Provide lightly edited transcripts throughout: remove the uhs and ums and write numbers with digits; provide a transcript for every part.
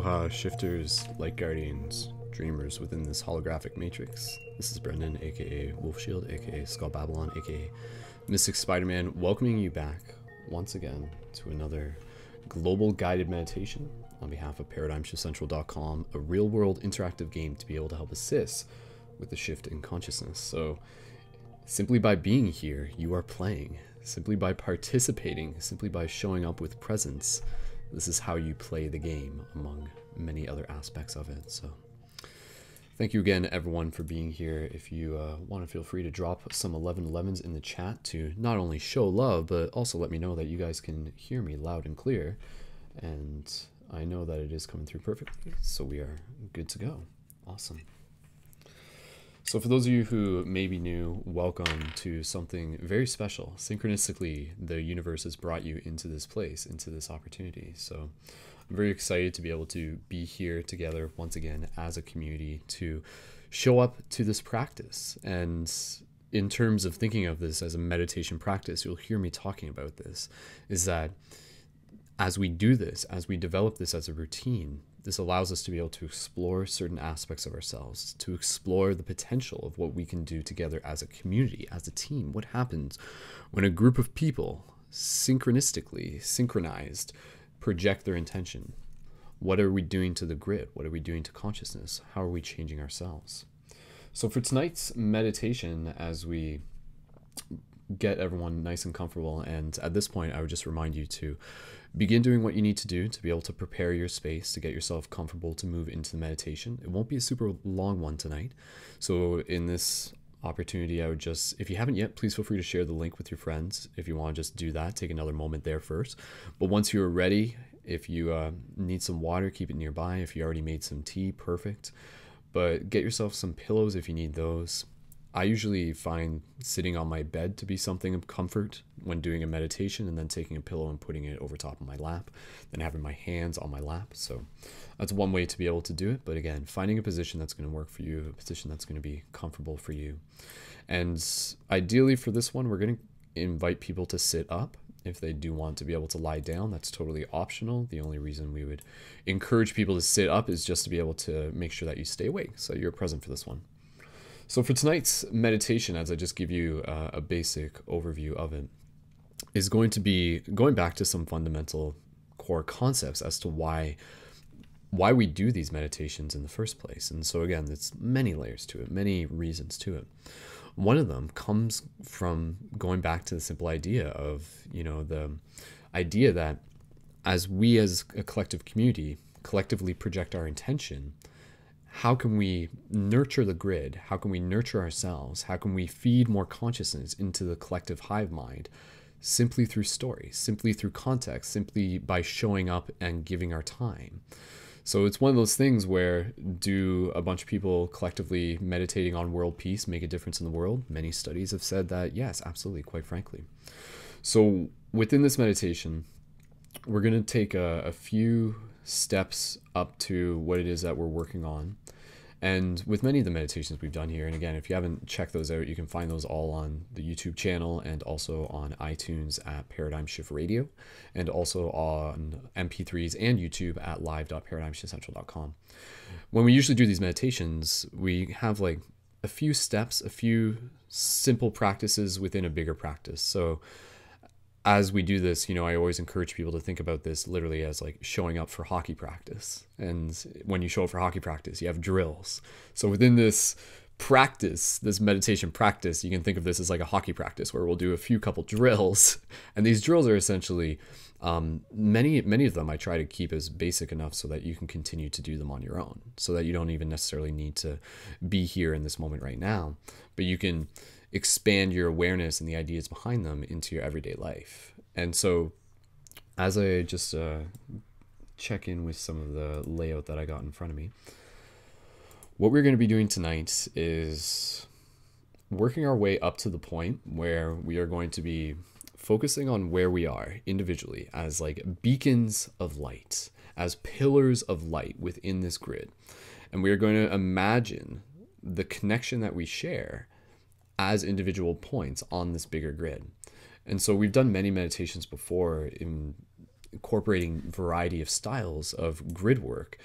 Aloha, shifters, light guardians, dreamers within this holographic matrix. This is Brendan, aka Wolfshield, aka Skull Babylon, aka Mystic Spider-Man, welcoming you back once again to another global guided meditation on behalf of ParadigmShiftCentral.com, a real-world interactive game to be able to help assist with the shift in consciousness. So simply by being here, you are playing. Simply by participating, simply by showing up with presence, this is how you play the game, among many other aspects of it. So thank you again, everyone, for being here. If you want to, feel free to drop some 1111s in the chat to not only show love, but also let me know that you guys can hear me loud and clear. And I know that it is coming through perfectly, so we are good to go. Awesome. So for those of you who may be new, welcome to something very special. Synchronistically, the universe has brought you into this place, into this opportunity. So I'm very excited to be able to be here together once again as a community to show up to this practice. And in terms of thinking of this as a meditation practice, you'll hear me talking about this, is that as we do this, as we develop this as a routine, this allows us to be able to explore certain aspects of ourselves, to explore the potential of what we can do together as a community, as a team. What happens when a group of people synchronized, project their intention? What are we doing to the grid? What are we doing to consciousness? How are we changing ourselves? So for tonight's meditation, as we get everyone nice and comfortable, and at this point, I would just remind you to begin doing what you need to do to be able to prepare your space, to get yourself comfortable to move into the meditation. It won't be a super long one tonight. So in this opportunity, I would just, if you haven't yet, please feel free to share the link with your friends. If you want to just do that, take another moment there first. But once you're ready, if you need some water, keep it nearby. If you already made some tea, perfect. But get yourself some pillows if you need those. I usually find sitting on my bed to be something of comfort when doing a meditation, and then taking a pillow and putting it over top of my lap, then having my hands on my lap. So that's one way to be able to do it. But again, finding a position that's going to work for you, a position that's going to be comfortable for you. And ideally for this one, we're going to invite people to sit up. If they do want to be able to lie down, that's totally optional. The only reason we would encourage people to sit up is just to be able to make sure that you stay awake, so you're present for this one. So for tonight's meditation, as I just give you a basic overview of it, is going to be going back to some fundamental core concepts as to why we do these meditations in the first place. And so again, there's many layers to it, many reasons to it. One of them comes from going back to the simple idea of, the idea that as we as a collective community collectively project our intention, how can we nurture the grid? How can we nurture ourselves? How can we feed more consciousness into the collective hive mind? Simply through story, simply through context, simply by showing up and giving our time. So it's one of those things where, do a bunch of people collectively meditating on world peace make a difference in the world? Many studies have said that yes, absolutely, quite frankly. So within this meditation, we're going to take a few steps up to what it is that we're working on. And with many of the meditations we've done here, and again, if you haven't checked those out, you can find those all on the YouTube channel and also on iTunes at Paradigm Shift Radio, and also on MP3s and YouTube at live.paradigmshiftcentral.com. When we usually do these meditations, we have like a few steps, a few simple practices within a bigger practice. So as we do this, I always encourage people to think about this literally as like showing up for hockey practice. And when you show up for hockey practice, you have drills. So within this practice, this meditation practice, you can think of this as like a hockey practice where we'll do a few couple drills. And these drills are essentially, many of them I try to keep as basic enough so that you can continue to do them on your own, so that you don't even necessarily need to be here in this moment right now, but you can expand your awareness and the ideas behind them into your everyday life. And so as I just check in with some of the layout that I got in front of me, what we're going to be doing tonight is working our way up to the point where we are going to be focusing on where we are individually as like beacons of light, as pillars of light within this grid. And we are going to imagine the connection that we share as individual points on this bigger grid. And so we've done many meditations before in incorporating variety of styles of grid work.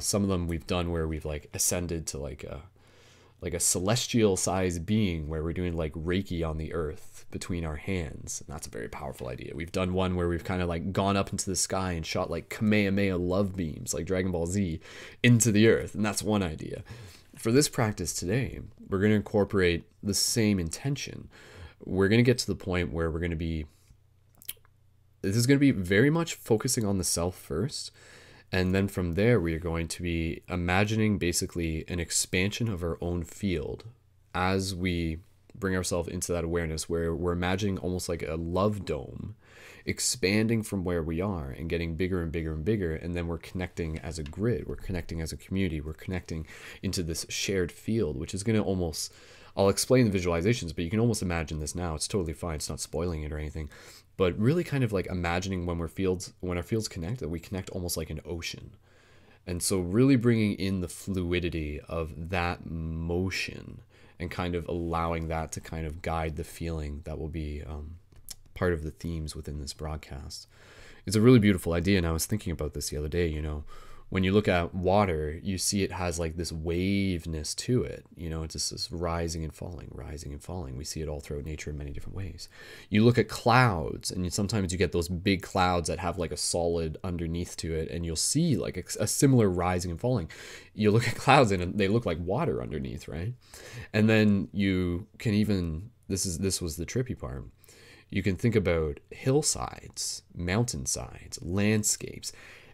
Some of them we've done where we've like ascended to like a celestial sized being, where we're doing like Reiki on the earth between our hands. And that's a very powerful idea. We've done one where we've kind of like gone up into the sky and shot like Kamehameha love beams, like Dragon Ball Z, into the earth. And that's one idea. For this practice today, we're going to incorporate the same intention. We're going to get to the point where this is going to be very much focusing on the self first. And then from there, we are going to be imagining basically an expansion of our own field as we bring ourselves into that awareness, where we're imagining almost like a love dome expanding from where we are and getting bigger and bigger and bigger. And then we're connecting as a grid, we're connecting as a community, we're connecting into this shared field, which is going to almost, I'll explain the visualizations, but you can almost imagine this now. It's totally fine. It's not spoiling it or anything, but really kind of like imagining when our fields connect, that we connect almost like an ocean. And so really bringing in the fluidity of that motion and kind of allowing that to kind of guide the feeling that will be part of the themes within this broadcast. It's a really beautiful idea. And I was thinking about this the other day, when you look at water, you see it has like this waveness to it. It's just this rising and falling, rising and falling. We see it all throughout nature in many different ways. You look at clouds, and sometimes you get those big clouds that have like a solid underneath to it, and you'll see like a similar rising and falling. You look at clouds and they look like water underneath, right? And then you can even, this was the trippy part, you can think about hillsides, mountainsides, landscapes,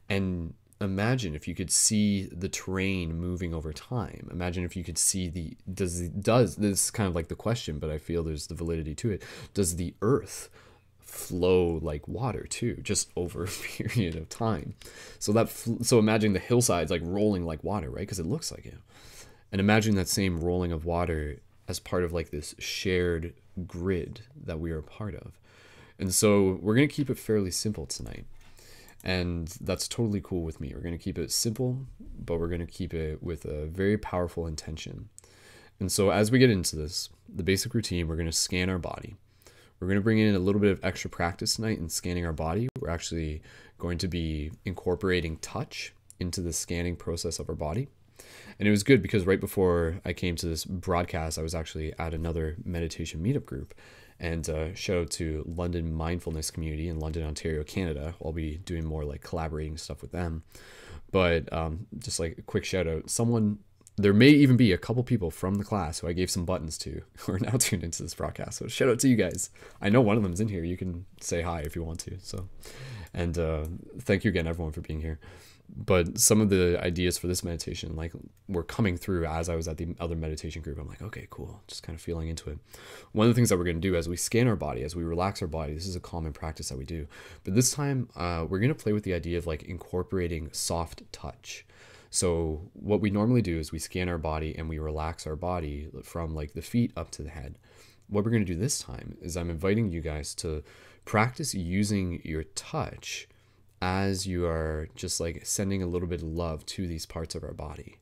and imagine if you could see the terrain moving over time. Imagine if you could see does this is kind of like the question, but I feel there's the validity to it. Does the earth flow like water too, just over a period of time? So imagine the hillsides like rolling like water, right? Because it looks like it. And imagine that same rolling of water as part of like this shared grid that we are a part of. And so we're going to keep it fairly simple tonight. And that's totally cool with me. We're going to keep it simple, but we're going to keep it with a very powerful intention. And so as we get into this, the basic routine, we're going to scan our body. We're going to bring in a little bit of extra practice tonight in scanning our body. We're actually going to be incorporating touch into the scanning process of our body. And it was good because right before I came to this broadcast, I was actually at another meditation meetup group. And shout out to London Mindfulness Community in London, Ontario, Canada. I'll be doing more like collaborating stuff with them. But just like a quick shout out, there may even be a couple people from the class who I gave some buttons to who are now tuned into this broadcast. So shout out to you guys. I know one of them's in here. You can say hi if you want to. So, and thank you again, everyone, for being here. But some of the ideas for this meditation, like, were coming through as I was at the other meditation group. I'm like, okay, cool. Just kind of feeling into it. One of the things that we're going to do as we scan our body, as we relax our body, this is a common practice that we do. But this time, we're going to play with the idea of like incorporating soft touch. So what we normally do is we scan our body and we relax our body from like the feet up to the head. What we're going to do this time is I'm inviting you guys to practice using your touch as you are just like sending a little bit of love to these parts of our body.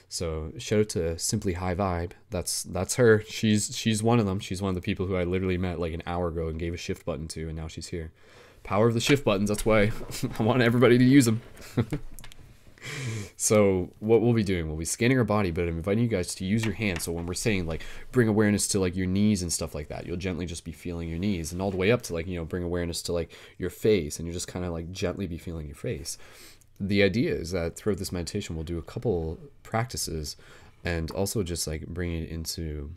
So shout out to Simply High Vibe. That's her. She's one of them. She's one of the people who I literally met like an hour ago and gave a shift button to, and now she's here. Power of the shift buttons. That's why I want everybody to use them. So what we'll be doing, we'll be scanning our body, but I'm inviting you guys to use your hands. So when we're saying like bring awareness to like your knees and stuff like that, you'll gently just be feeling your knees, and all the way up to like, bring awareness to like your face, and you just kind of like gently be feeling your face. The idea is that throughout this meditation, we'll do a couple practices and also just like bring it into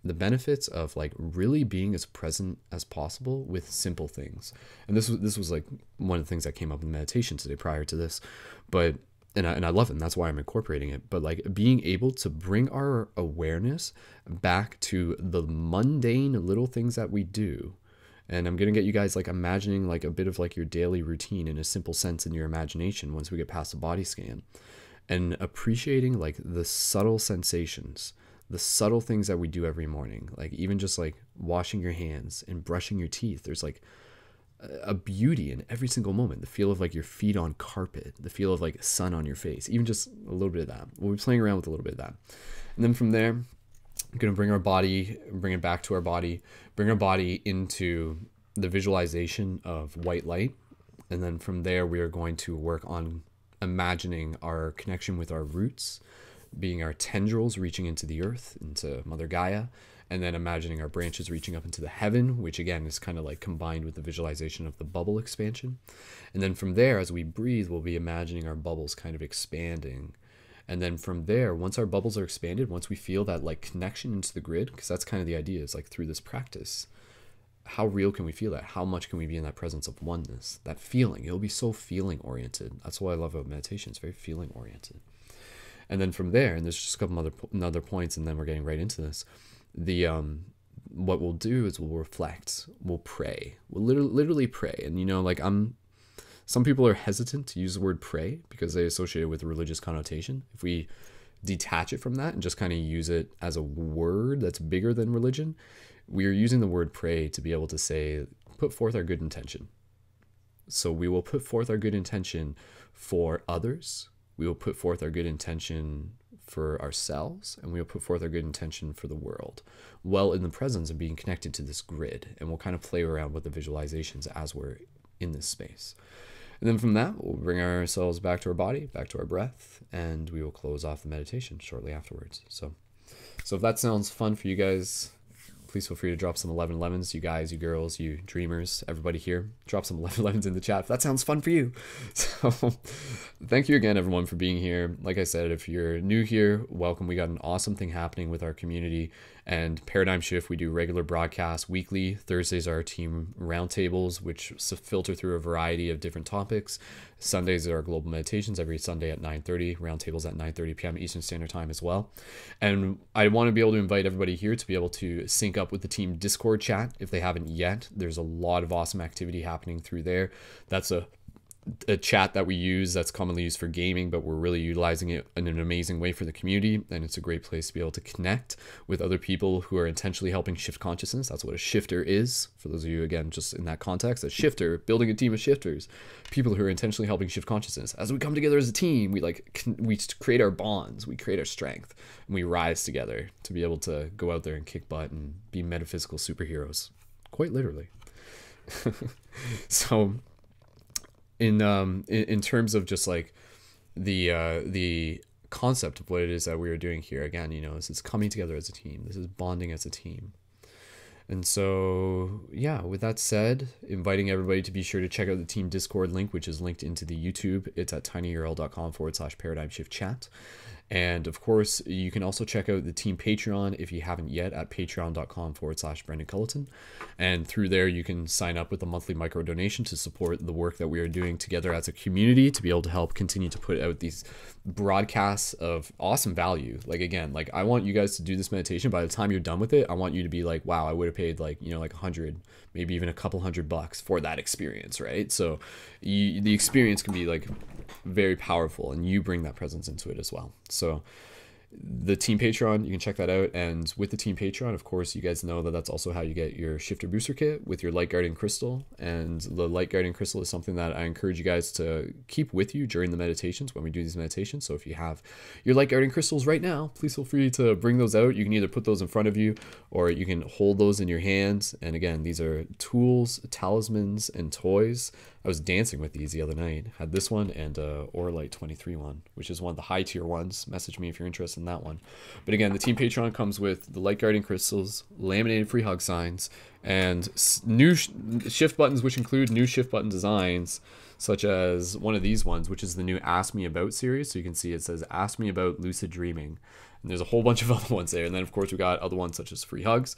the benefits of like really being as present as possible with simple things. And this was like one of the things that came up in meditation today prior to this, but and I love it, and that's why I'm incorporating it. But like being able to bring our awareness back to the mundane little things that we do. And I'm going to get you guys like imagining like a bit of like your daily routine in a simple sense in your imagination once we get past the body scan, and appreciating like the subtle sensations, the subtle things that we do every morning. Like even just like washing your hands and brushing your teeth. There's like a beauty in every single moment. The feel of like your feet on carpet, the feel of like sun on your face, even just a little bit of that. We'll be playing around with a little bit of that. And then from there, I'm going to bring it back to our body, bring our body into the visualization of white light. And then from there, we are going to work on imagining our connection with our roots, being our tendrils reaching into the earth, into Mother Gaia, and then imagining our branches reaching up into the heaven, which again is kind of like combined with the visualization of the bubble expansion. And then from there, as we breathe, we'll be imagining our bubbles kind of expanding. And then from there, once our bubbles are expanded, once we feel that like connection into the grid, because that's kind of the idea, is like through this practice, how real can we feel that? How much can we be in that presence of oneness? That feeling, it'll be so feeling oriented. That's what I love about meditation. It's very feeling oriented. And then from there, and there's just a couple other points, and then we're getting right into this. What we'll do is we'll reflect, we'll pray, we'll literally pray. And like some people are hesitant to use the word pray because they associate it with a religious connotation. If we detach it from that and just kind of use it as a word that's bigger than religion, we are using the word pray to be able to say, put forth our good intention. So we will put forth our good intention for others. We will put forth our good intention for ourselves, and we will put forth our good intention for the world, well in the presence of being connected to this grid. And we'll kind of play around with the visualizations as we're in this space. And then from that, we'll bring ourselves back to our body, back to our breath, and we will close off the meditation shortly afterwards. So if that sounds fun for you guys, please feel free to drop some 1111s, you guys, you girls, you dreamers, everybody here. Drop some 1111s in the chat if that sounds fun for you. So thank you again, everyone, for being here. Like I said, if you're new here, welcome. We got an awesome thing happening with our community and Paradigm Shift. We do regular broadcasts weekly. Thursdays are our team roundtables, which filter through a variety of different topics. Sundays are our global meditations every Sunday at 9:30, roundtables at 9:30 p.m. Eastern Standard Time as well. And I want to be able to invite everybody here to be able to sync up with the team Discord chat if they haven't yet. There's a lot of awesome activity happening through there. That's a chat that we use that's commonly used for gaming, but we're really utilizing it in an amazing way for the community. And it's a great place to be able to connect with other people who are intentionally helping shift consciousness. That's what a shifter is. For those of you, again, just in that context, a shifter, building a team of shifters, people who are intentionally helping shift consciousness. As we come together as a team, we create our bonds, we create our strength, and we rise together to be able to go out there and kick butt and be metaphysical superheroes, quite literally. So in terms of just like the concept of what it is that we are doing here, again, this is coming together as a team. This is bonding as a team. And so, yeah, with that said, inviting everybody to be sure to check out the team Discord link, which is linked into the YouTube. It's at tinyurl.com/paradigm shift chat. And of course, you can also check out the team Patreon if you haven't yet at patreon.com/Brendan Culleton. And through there, you can sign up with a monthly micro donation to support the work that we are doing together as a community to be able to help continue to put out these broadcasts of awesome value. Like, again, like I want you guys to do this meditation. By the time you're done with it, I want you to be like, wow, I would have paid like, like 100, maybe even a couple $100 for that experience, right? So the experience can be like very powerful, and you bring that presence into it as well. So the team Patreon, you can check that out. And with the team Patreon, of course, you guys know that that's also how you get your Shifter Booster Kit with your Light Guardian Crystal. And the Light Guardian Crystal is something that I encourage you guys to keep with you during the meditations when we do these meditations. So if you have your Light Guardian Crystals right now, please feel free to bring those out. You can either put those in front of you or you can hold those in your hands. And again, these are tools, talismans, and toys. I was dancing with these the other night. Had this one and Auralite 23 one, which is one of the high tier ones. Message me if you're interested in that one. But again, the Team Patreon comes with the Light Guardian Crystals, laminated free hug signs, and new shift buttons, which include new shift button designs, such as one of these ones, which is the new Ask Me About series. So you can see it says Ask Me About Lucid Dreaming. And there's a whole bunch of other ones there. And then, of course, we got other ones such as free hugs.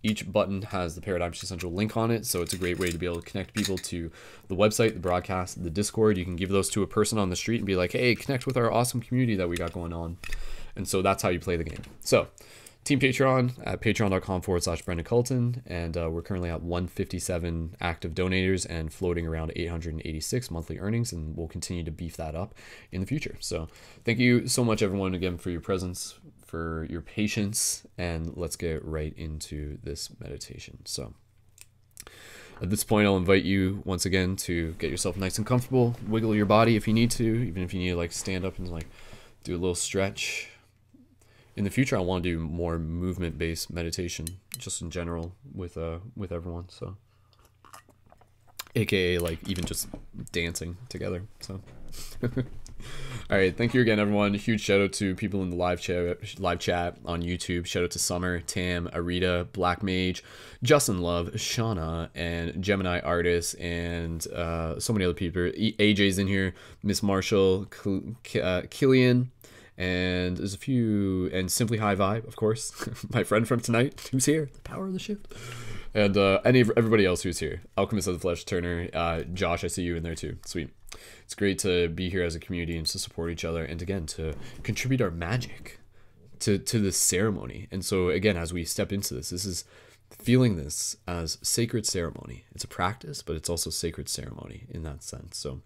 Each button has the Paradigm Shift Central link on it, so it's a great way to be able to connect people to the website, the broadcast, the Discord. You can give those to a person on the street and be like, hey, connect with our awesome community that we got going on. And so that's how you play the game. So Team Patreon at patreon.com/Brendan Culleton, and we're currently at 157 active donators and floating around 886 monthly earnings, and we'll continue to beef that up in the future. So thank you so much, everyone, again, for your presence, for your patience, and let's get right into this meditation. So at this point, I'll invite you once again to get yourself nice and comfortable, wiggle your body if you need to, even if you need to like stand up and like do a little stretch. In the future, I want to do more movement-based meditation, just in general with everyone. So aka like even just dancing together. So all right, thank you again, everyone. Huge shout out to people in the live chat on YouTube. Shout out to Summer, Tam, Arita, Black Mage, Justin Love, Shauna, and Gemini Artist, and so many other people. AJ's in here, Miss Marshall, Killian, and there's a few, and Simply High Vibe, of course, my friend from tonight, who's here, the power of the shift, and everybody else who's here. Alchemist of the Flesh, Turner, Josh, I see you in there too. Sweet. It's great to be here as a community and to support each other, and again to contribute our magic to this ceremony. And so again, as we step into this is feeling this as sacred ceremony. It's a practice, but it's also sacred ceremony in that sense. So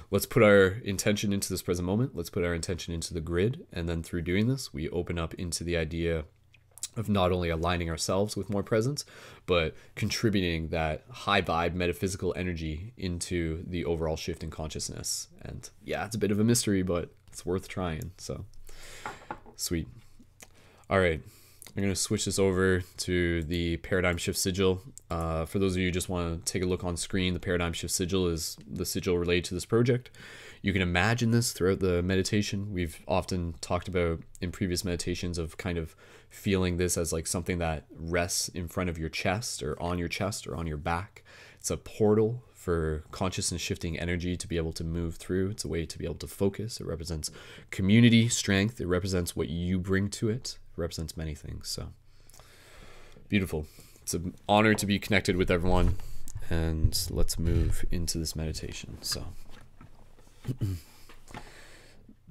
let's put our intention into this present moment. Let's put our intention into the grid, and then through doing this, we open up into the idea of not only aligning ourselves with more presence, but contributing that high vibe metaphysical energy into the overall shift in consciousness. And yeah, it's a bit of a mystery, but it's worth trying. So sweet. All right, I'm going to switch this over to the paradigm shift sigil. For those of you who just want to take a look on screen, the paradigm shift sigil is the sigil related to this project. You can imagine this throughout the meditation. We've often talked about in previous meditations of kind of feeling this as like something that rests in front of your chest or on your back. It's a portal for consciousness shifting energy to be able to move through. It's a way to be able to focus. It represents community, strength. It represents what you bring to it. It represents many things. So beautiful. It's an honor to be connected with everyone. And let's move into this meditation. So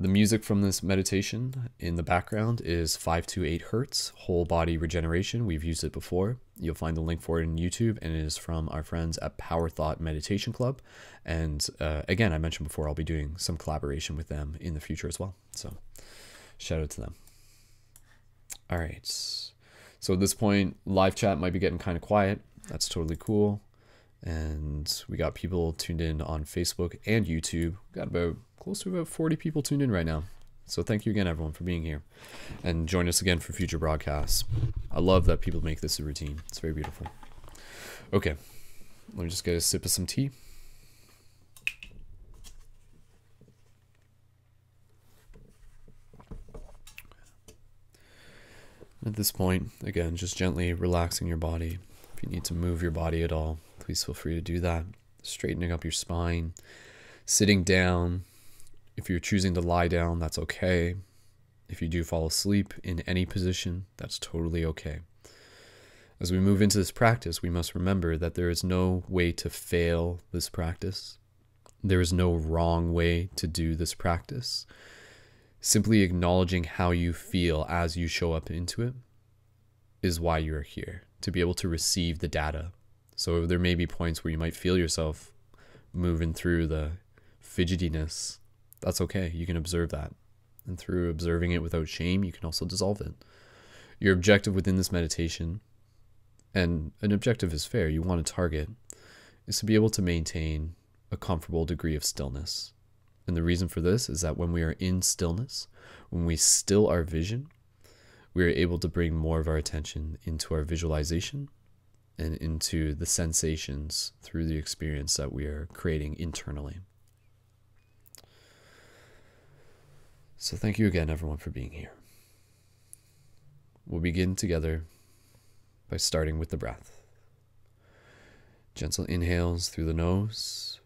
the music from this meditation in the background is 528 Hertz, Whole Body Regeneration. We've used it before. You'll find the link for it in YouTube, and it is from our friends at Power Thought Meditation Club. And again, I mentioned before, I'll be doing some collaboration with them in the future as well. So shout out to them. All right. So at this point, live chat might be getting kind of quiet. That's totally cool. And we got people tuned in on Facebook and YouTube. We got close to about 40 people tuned in right now. So thank you again, everyone, for being here, and join us again for future broadcasts. I love that people make this a routine. It's very beautiful. Okay, let me just get a sip of some tea. At this point, again, just gently relaxing your body. If you need to move your body at all, please feel free to do that. Straightening up your spine, sitting down. If you're choosing to lie down, that's okay. If you do fall asleep in any position, that's totally okay. As we move into this practice, we must remember that there is no way to fail this practice. There is no wrong way to do this practice. Simply acknowledging how you feel as you show up into it is why you are here, to be able to receive the data. So there may be points where you might feel yourself moving through the fidgetiness. That's okay. You can observe that. And through observing it without shame, you can also dissolve it. Your objective within this meditation, and an objective is fair, you want to target, is to be able to maintain a comfortable degree of stillness. And the reason for this is that when we are in stillness, when we still our vision, we are able to bring more of our attention into our visualization and into the sensations through the experience that we are creating internally. So thank you again, everyone, for being here. We'll begin together by starting with the breath. Gentle inhales through the nose.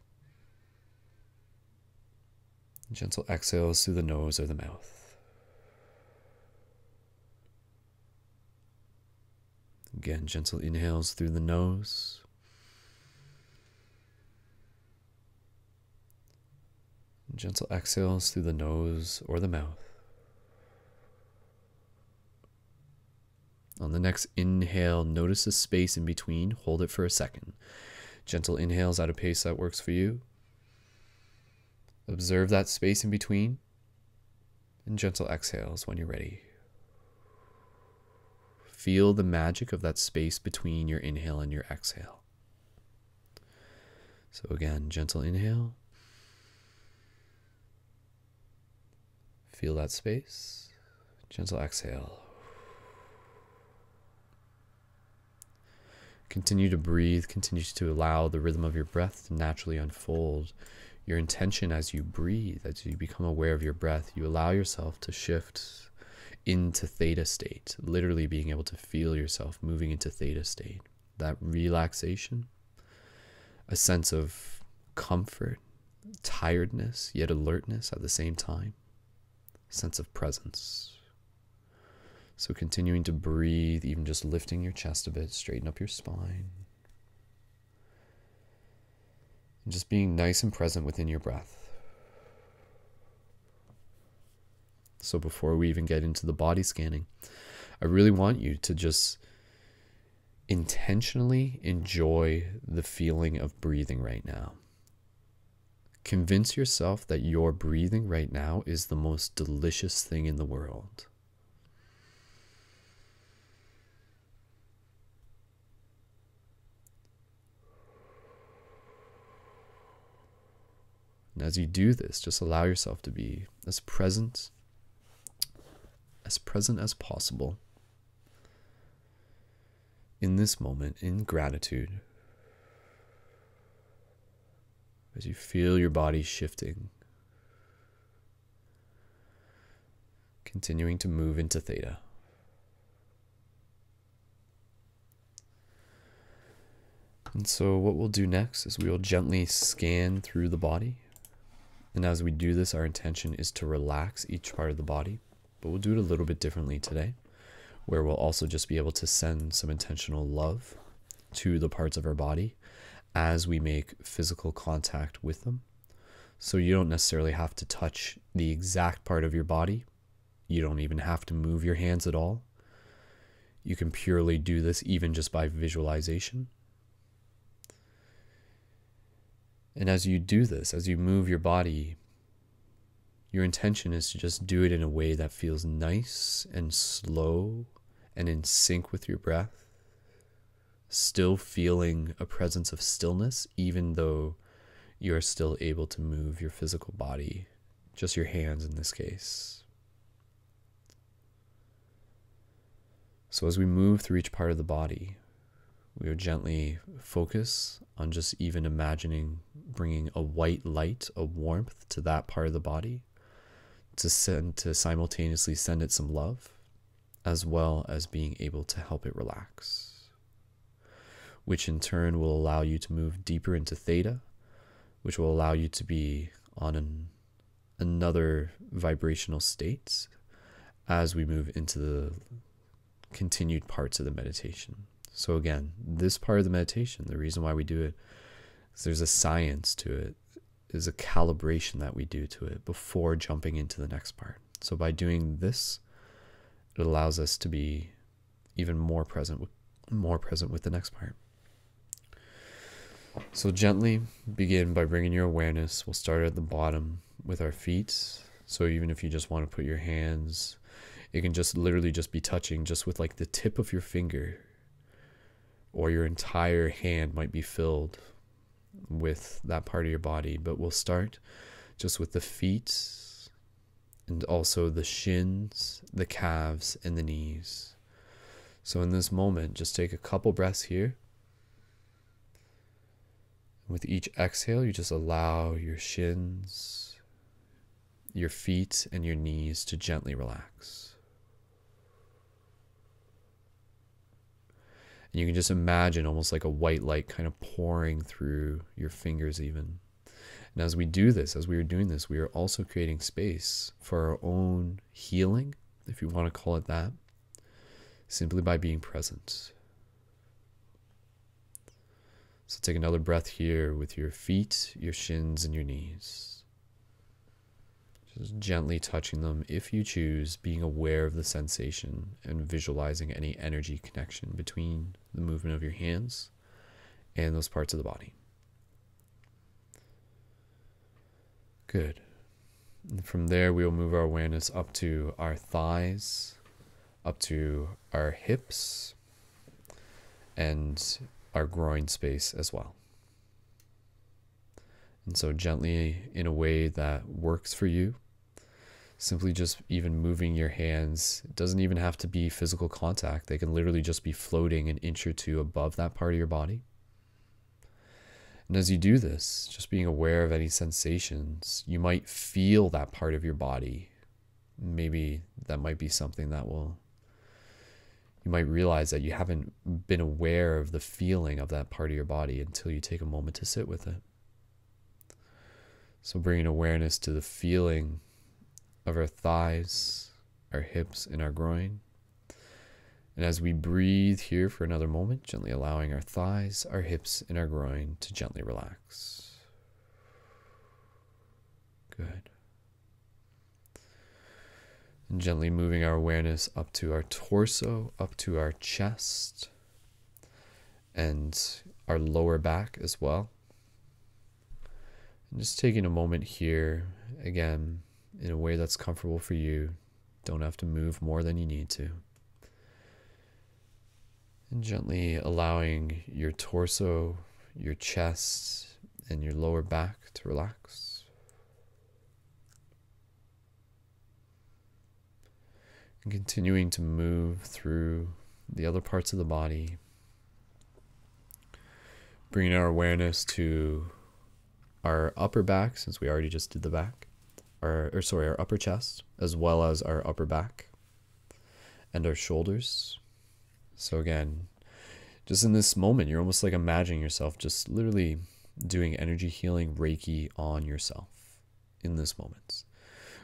Gentle exhales through the nose or the mouth. Again, gentle inhales through the nose. Gentle exhales through the nose or the mouth. On the next inhale, notice the space in between. Hold it for a second. Gentle inhales at a pace that works for you. Observe that space in between. And gentle exhales when you're ready. Feel the magic of that space between your inhale and your exhale. So again, gentle inhale. Feel that space. Gentle exhale. Continue to breathe, continue to allow the rhythm of your breath to naturally unfold. Your intention as you breathe, as you become aware of your breath, you allow yourself to shift into theta state, literally being able to feel yourself moving into theta state. That relaxation, a sense of comfort, tiredness, yet alertness at the same time, sense of presence. So continuing to breathe, even just lifting your chest a bit, straighten up your spine. And just being nice and present within your breath. So before we even get into the body scanning, I really want you to just intentionally enjoy the feeling of breathing right now. Convince yourself that your breathing right now is the most delicious thing in the world. And as you do this, just allow yourself to be as present as possible in this moment, in gratitude, as you feel your body shifting, continuing to move into theta. And so what we'll do next is we will gently scan through the body. And as we do this, our intention is to relax each part of the body, but we'll do it a little bit differently today, where we'll also just be able to send some intentional love to the parts of our body as we make physical contact with them. So you don't necessarily have to touch the exact part of your body. You don't even have to move your hands at all. You can purely do this even just by visualization. And as you do this, as you move your body, your intention is to just do it in a way that feels nice and slow and in sync with your breath, still feeling a presence of stillness, even though you are still able to move your physical body, just your hands in this case. So as we move through each part of the body, we will gently focus on just even imagining bringing a white light, a warmth to that part of the body to simultaneously send it some love, as well as being able to help it relax, which in turn will allow you to move deeper into theta, which will allow you to be on another vibrational state as we move into the continued parts of the meditation. So again, this part of the meditation, the reason why we do it is there's a science to it, is a calibration that we do to it before jumping into the next part. So by doing this, it allows us to be even more present with the next part. So gently begin by bringing your awareness. We'll start at the bottom with our feet. So even if you just want to put your hands, it can just literally just be touching just with like the tip of your finger, or your entire hand might be filled with that part of your body. But we'll start just with the feet and also the shins, the calves, and the knees. So in this moment, just take a couple breaths here. With each exhale, you just allow your shins, your feet, and your knees to gently relax. And you can just imagine almost like a white light kind of pouring through your fingers even. And as we do this, as we are doing this, we are also creating space for our own healing, if you want to call it that, simply by being present. So take another breath here with your feet, your shins, and your knees. Just gently touching them if you choose, being aware of the sensation and visualizing any energy connection between the movement of your hands and those parts of the body. Good. And from there, we will move our awareness up to our thighs, up to our hips, and our groin space as well. And so gently, in a way that works for you, Simply just even moving your hands. It doesn't even have to be physical contact. They can literally just be floating an inch or two above that part of your body. And as you do this, just being aware of any sensations, you might feel that part of your body. Maybe that might be something that you might realize that you haven't been aware of the feeling of that part of your body until you take a moment to sit with it. So bringing awareness to the feeling of our thighs, our hips, and our groin. And as we breathe here for another moment, gently allowing our thighs, our hips, and our groin to gently relax. Good. And gently moving our awareness up to our torso, up to our chest, and our lower back as well. And just taking a moment here, again, in a way that's comfortable for you. Don't have to move more than you need to. And gently allowing your torso, your chest, and your lower back to relax. And continuing to move through the other parts of the body. Bringing our awareness to our upper back, since we already just did the back. Our upper chest, as well as our upper back and our shoulders. So again, just in this moment, you're almost like imagining yourself just literally doing energy healing Reiki on yourself in this moment,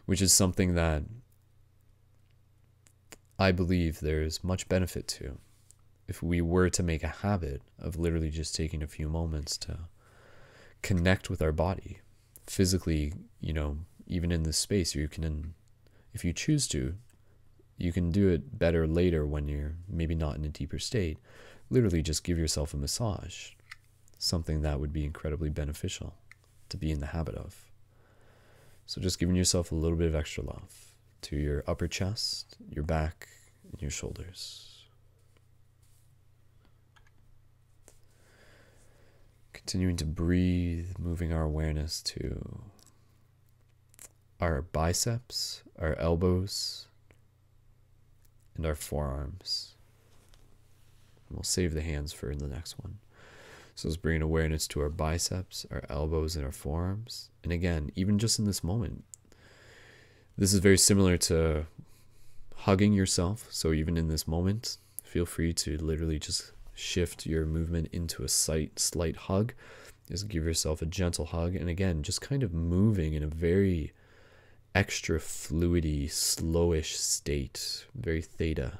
which is something that I believe there's much benefit to if we were to make a habit of literally just taking a few moments to connect with our body physically, even in this space. You can, if you choose to, you can do it better later when you're maybe not in a deeper state. Literally just give yourself a massage, something that would be incredibly beneficial to be in the habit of. So just giving yourself a little bit of extra love to your upper chest, your back, and your shoulders. Continuing to breathe, moving our awareness to our biceps, our elbows, and our forearms. And we'll save the hands for the next one. So let's bring awareness to our biceps, our elbows, and our forearms. And again, even just in this moment, this is very similar to hugging yourself. So even in this moment, feel free to literally just shift your movement into a slight hug. Just give yourself a gentle hug. And again, just kind of moving in a very extra fluidy, slowish state, very theta,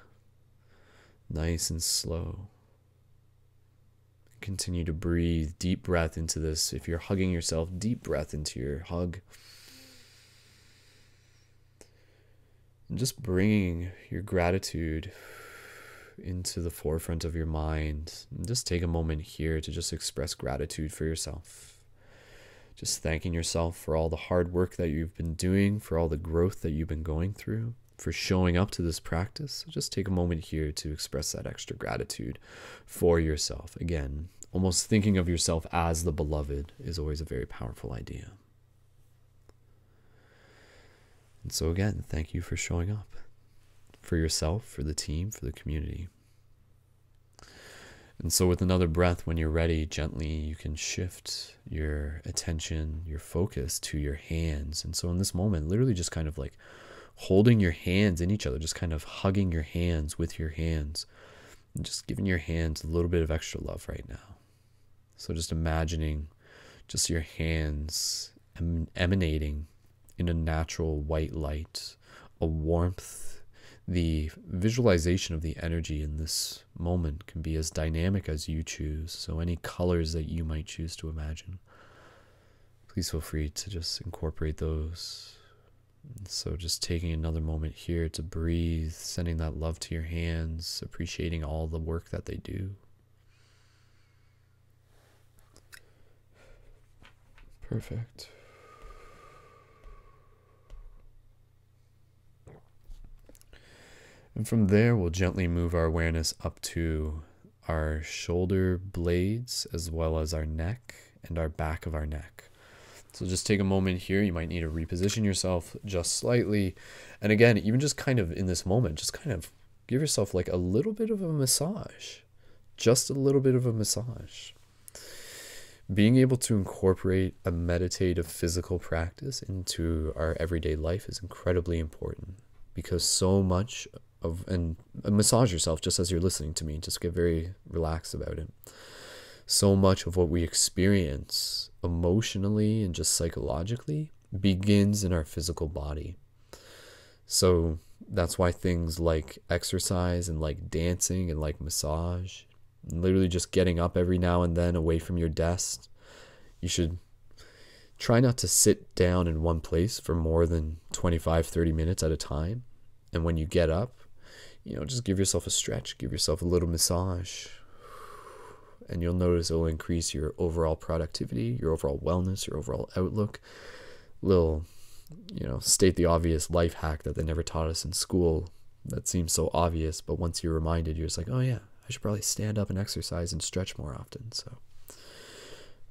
nice and slow. Continue to breathe, deep breath into this. If you're hugging yourself, deep breath into your hug. And just bringing your gratitude into the forefront of your mind. And just take a moment here to just express gratitude for yourself. Just thanking yourself for all the hard work that you've been doing, for all the growth that you've been going through, for showing up to this practice. So just take a moment here to express that extra gratitude for yourself. Again, almost thinking of yourself as the beloved is always a very powerful idea. And so again, thank you for showing up for yourself, for the team, for the community. And so with another breath, when you're ready, gently you can shift your attention, your focus to your hands. And so in this moment, literally just kind of like holding your hands in each other, just kind of hugging your hands with your hands, and just giving your hands a little bit of extra love right now. So just imagining just your hands emanating in a natural white light, a warmth. The visualization of the energy in this moment can be as dynamic as you choose. So any colors that you might choose to imagine, please feel free to just incorporate those. So just taking another moment here to breathe, sending that love to your hands, appreciating all the work that they do. Perfect. And from there, we'll gently move our awareness up to our shoulder blades, as well as our neck and our back of our neck. So just take a moment here. You might need to reposition yourself just slightly. And again, even just kind of in this moment, just kind of give yourself like a little bit of a massage. Just a little bit of a massage. Being able to incorporate a meditative physical practice into our everyday life is incredibly important, because so much of, and massage yourself just as you're listening to me, just get very relaxed about it. So much of what we experience emotionally and just psychologically begins in our physical body. So that's why things like exercise and like dancing and like massage, literally just getting up every now and then away from your desk. You should try not to sit down in one place for more than 25-30 minutes at a time. And when you get up, just give yourself a stretch, give yourself a little massage. And you'll notice it will increase your overall productivity, your overall wellness, your overall outlook. Little, state the obvious life hack that they never taught us in school that seems so obvious, but once you're reminded, you're just like, oh yeah, I should probably stand up and exercise and stretch more often. So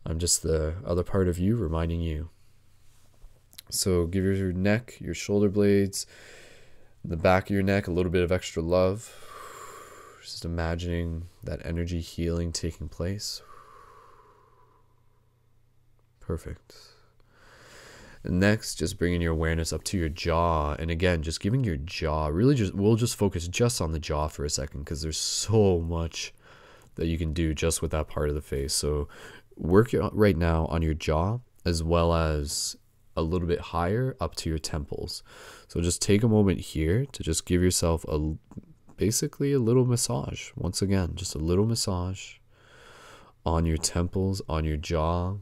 I'm just the other part of you reminding you. So give your neck, your shoulder blades, the back of your neck a little bit of extra love. Just imagining that energy healing taking place. Perfect. And next, just bringing your awareness up to your jaw. And again, just giving your jaw, we'll just focus just on the jaw for a second, because there's so much that you can do just with that part of the face. So work right now on your jaw, as well as a little bit higher up to your temples. So just take a moment here to just give yourself basically a little massage. Once again, just a little massage on your temples, on your jaw.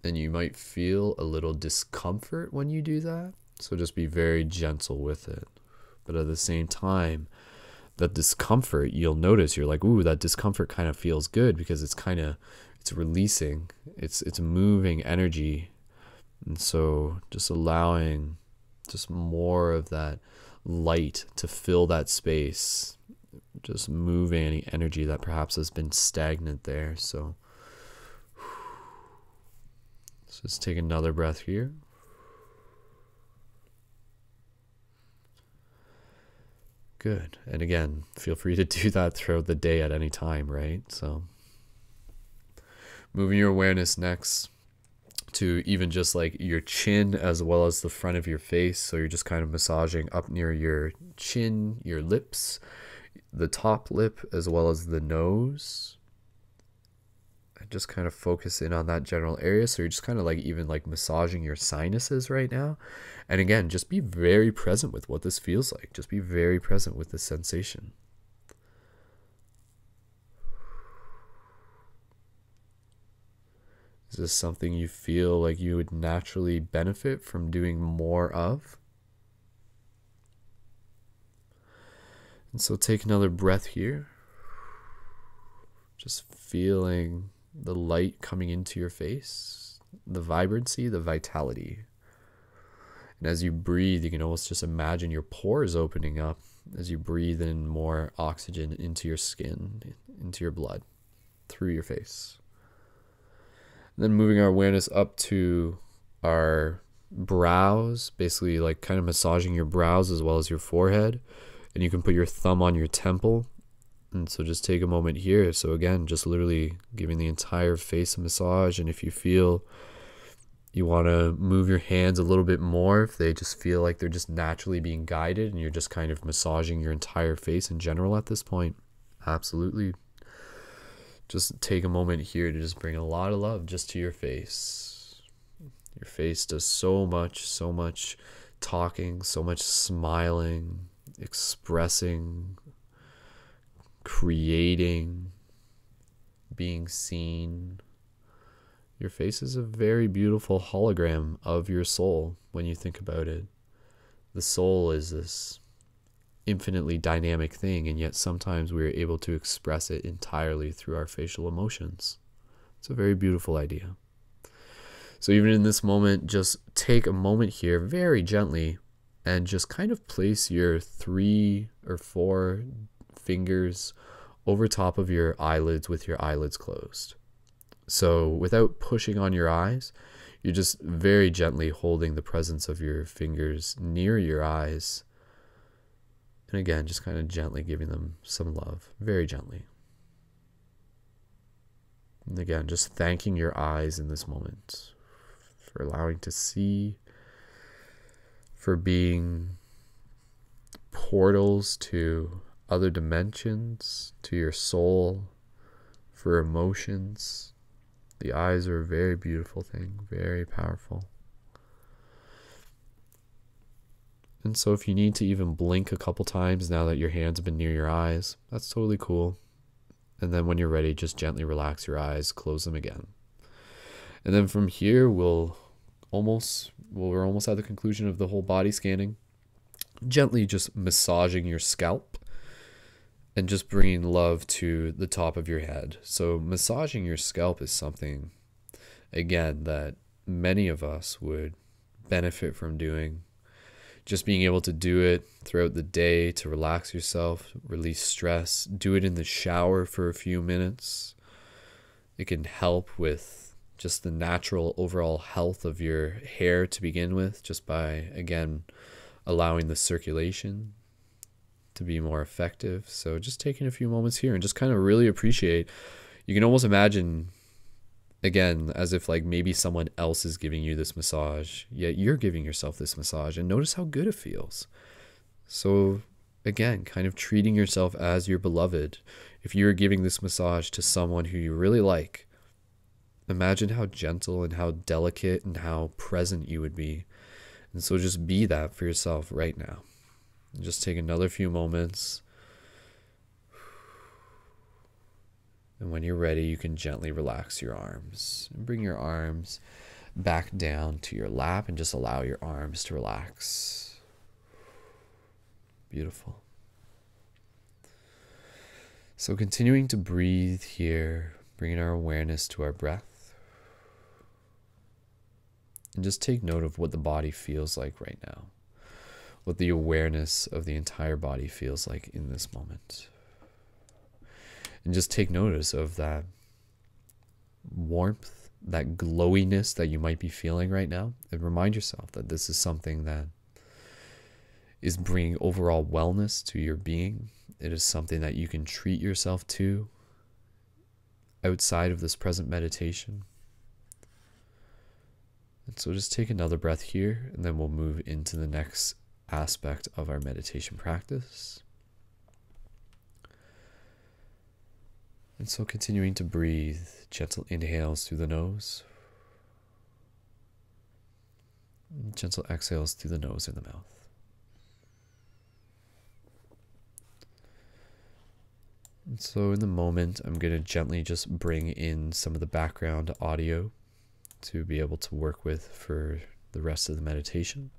And you might feel a little discomfort when you do that. So just be very gentle with it. But at the same time, that discomfort, you'll notice you're like, ooh, that discomfort kind of feels good, because it's releasing, it's moving energy. And so just allowing just more of that light to fill that space, just moving any energy that perhaps has been stagnant there. So let's just take another breath here. Good. And again, feel free to do that throughout the day at any time, right? So moving your awareness next to even just like your chin as well as the front of your face. So you're just kind of massaging up near your chin, your lips, the top lip, as well as the nose. And just kind of focus in on that general area. So you're just kind of like even like massaging your sinuses right now. And again, just be very present with what this feels like. Just be very present with this sensation. Is this something you feel like you would naturally benefit from doing more of? And so take another breath here. Just feeling the light coming into your face, the vibrancy, the vitality. And as you breathe, you can almost just imagine your pores opening up as you breathe in more oxygen into your skin, into your blood, through your face. Then moving our awareness up to our brows, basically like kind of massaging your brows as well as your forehead. And you can put your thumb on your temple. And so just take a moment here. So again, just literally giving the entire face a massage. And if you feel you want to move your hands a little bit more, if they just feel like they're just naturally being guided and you're just kind of massaging your entire face in general at this point, absolutely. Just take a moment here to just bring a lot of love just to your face. Your face does so much talking, so much smiling, expressing, creating, being seen. Your face is a very beautiful hologram of your soul when you think about it. The soul is this infinitely dynamic thing, and yet sometimes we are able to express it entirely through our facial emotions. It's a very beautiful idea. So even in this moment, just take a moment here very gently and just kind of place your 3 or 4 fingers over top of your eyelids with your eyelids closed. So without pushing on your eyes, You're just very gently holding the presence of your fingers near your eyes. And again, just kind of gently giving them some love, very gently. And again, just thanking your eyes in this moment for allowing to see, for being portals to other dimensions, to your soul, for emotions. The eyes are a very beautiful thing, very powerful. And so if you need to even blink a couple times now that your hands have been near your eyes, that's totally cool. And then when you're ready, just gently relax your eyes, close them again. And then from here, we're almost at the conclusion of the whole body scanning. Gently just massaging your scalp and just bringing love to the top of your head. So massaging your scalp is something, again, that many of us would benefit from doing. Just being able to do it throughout the day to relax yourself, release stress, do it in the shower for a few minutes. It can help with just the natural overall health of your hair to begin with, just by, again, allowing the circulation to be more effective. So just taking a few moments here and just kind of really appreciate. You can almost imagine, again, as if like maybe someone else is giving you this massage, yet you're giving yourself this massage, and notice how good it feels. So again, kind of treating yourself as your beloved. If you're giving this massage to someone who you really like, imagine how gentle and how delicate and how present you would be. And so just be that for yourself right now. And just take another few moments. And when you're ready, you can gently relax your arms and bring your arms back down to your lap and just allow your arms to relax. Beautiful. So continuing to breathe here, bringing our awareness to our breath. And just take note of what the body feels like right now. What the awareness of the entire body feels like in this moment. And just take notice of that warmth, that glowiness that you might be feeling right now. And remind yourself that this is something that is bringing overall wellness to your being. It is something that you can treat yourself to outside of this present meditation. And so just take another breath here, and then we'll move into the next aspect of our meditation practice. And so continuing to breathe, gentle inhales through the nose, gentle exhales through the nose and the mouth. And so in the moment, I'm going to gently just bring in some of the background audio to be able to work with for the rest of the meditation.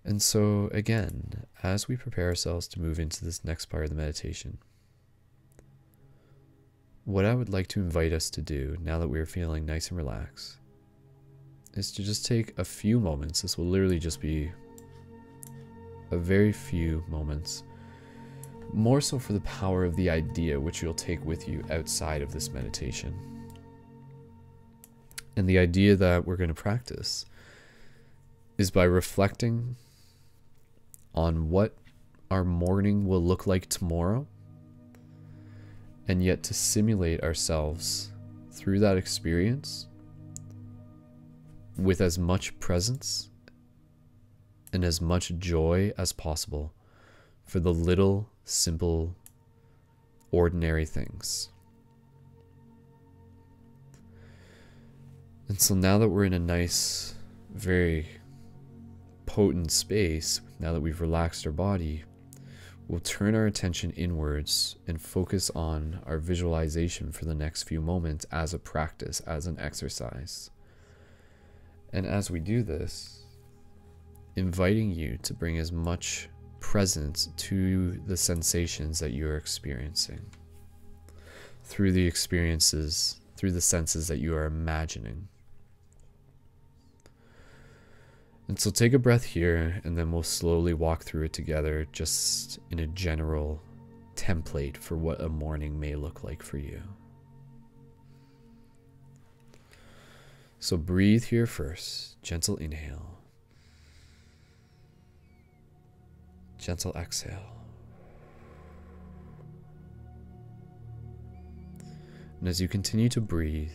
And so again, as we prepare ourselves to move into this next part of the meditation, what I would like to invite us to do, now that we're feeling nice and relaxed, is to just take a few moments. This will literally just be a very few moments, more so for the power of the idea which you'll take with you outside of this meditation. And the idea that we're going to practice is by reflecting on what our morning will look like tomorrow, and yet to simulate ourselves through that experience with as much presence and as much joy as possible for the little, simple, ordinary things. And so now that we're in a nice, very potent space, now that we've relaxed our body, we'll turn our attention inwards and focus on our visualization for the next few moments as a practice, as an exercise. And as we do this, inviting you to bring as much presence to the sensations that you're experiencing, through the experiences, through the senses that you are imagining. And so take a breath here, and then we'll slowly walk through it together, just in a general template for what a morning may look like for you. So breathe here first. Gentle inhale. Gentle exhale. And as you continue to breathe,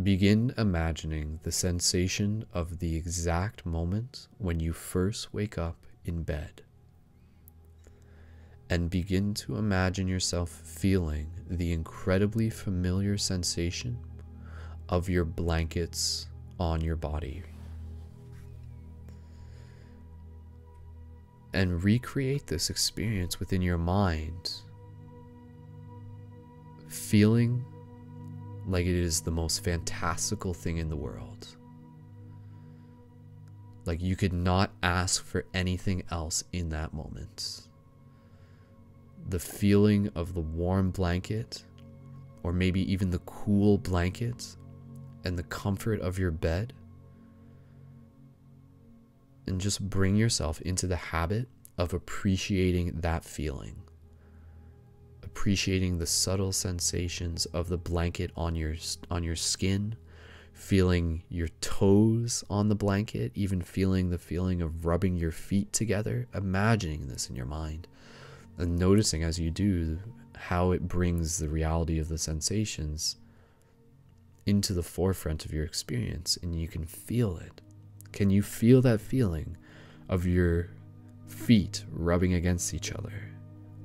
begin imagining the sensation of the exact moment when you first wake up in bed. And begin to imagine yourself feeling the incredibly familiar sensation of your blankets on your body. And recreate this experience within your mind, feeling like it is the most fantastical thing in the world. Like you could not ask for anything else in that moment. The feeling of the warm blanket, or maybe even the cool blanket, and the comfort of your bed. And just bring yourself into the habit of appreciating that feeling. Appreciating the subtle sensations of the blanket on your skin, feeling your toes on the blanket, even feeling the feeling of rubbing your feet together, imagining this in your mind, and noticing as you do how it brings the reality of the sensations into the forefront of your experience, and you can feel it. Can you feel that feeling of your feet rubbing against each other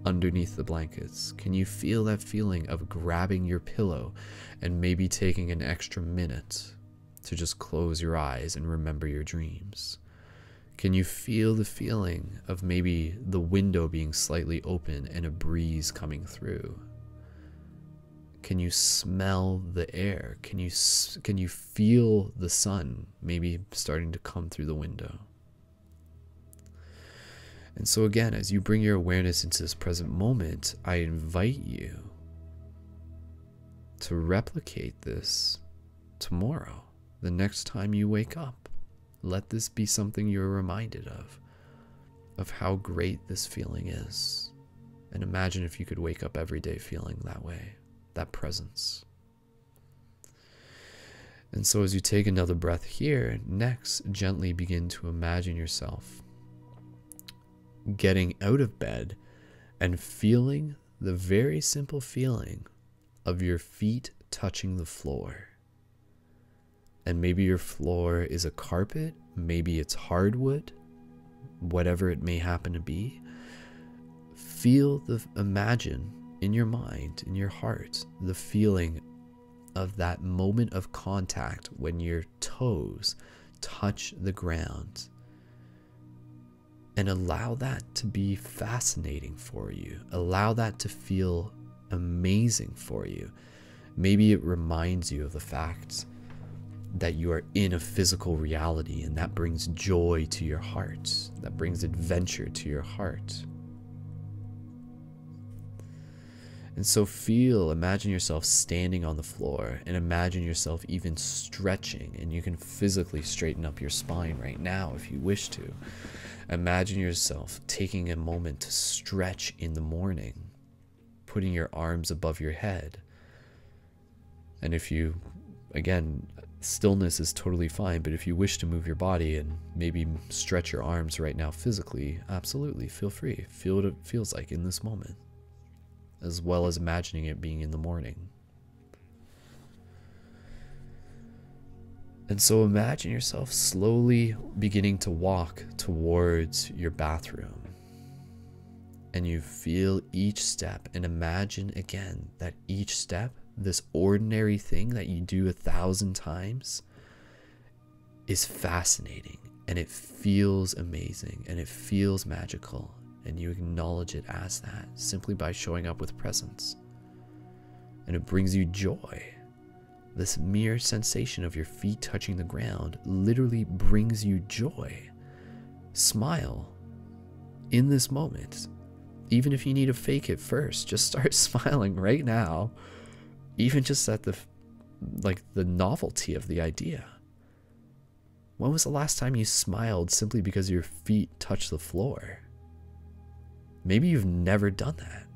underneath the blankets? Can you feel that feeling of grabbing your pillow and maybe taking an extra minute to just close your eyes and remember your dreams? Can you feel the feeling of maybe the window being slightly open and a breeze coming through? Can you smell the air? Can you feel the sun maybe starting to come through the window? And so again, as you bring your awareness into this present moment, I invite you to replicate this tomorrow, the next time you wake up. Let this be something you're reminded of how great this feeling is. And imagine if you could wake up every day feeling that way, that presence. And so as you take another breath here, next, gently begin to imagine yourself getting out of bed and feeling the very simple feeling of your feet touching the floor. And maybe your floor is a carpet, maybe it's hardwood, whatever it may happen to be. Imagine in your mind, in your heart, the feeling of that moment of contact when your toes touch the ground. And allow that to be fascinating for you. Allow that to feel amazing for you. Maybe it reminds you of the fact that you are in a physical reality, and that brings joy to your heart. That brings adventure to your heart. And so imagine yourself standing on the floor, and imagine yourself even stretching, and you can physically straighten up your spine right now if you wish to. Imagine yourself taking a moment to stretch in the morning, putting your arms above your head. And if you, again, stillness is totally fine, but if you wish to move your body and maybe stretch your arms right now physically, absolutely, feel free. Feel what it feels like in this moment, as well as imagining it being in the morning. And so imagine yourself slowly beginning to walk towards your bathroom. And you feel each step, and imagine again that each step, this ordinary thing that you do 1,000 times, is fascinating, and it feels amazing, and it feels magical, and you acknowledge it as that simply by showing up with presence. And it brings you joy. This mere sensation of your feet touching the ground literally brings you joy. Smile in this moment. Even if you need to fake it first, just start smiling right now. Even just at the novelty of the idea. When was the last time you smiled simply because your feet touched the floor? Maybe you've never done that.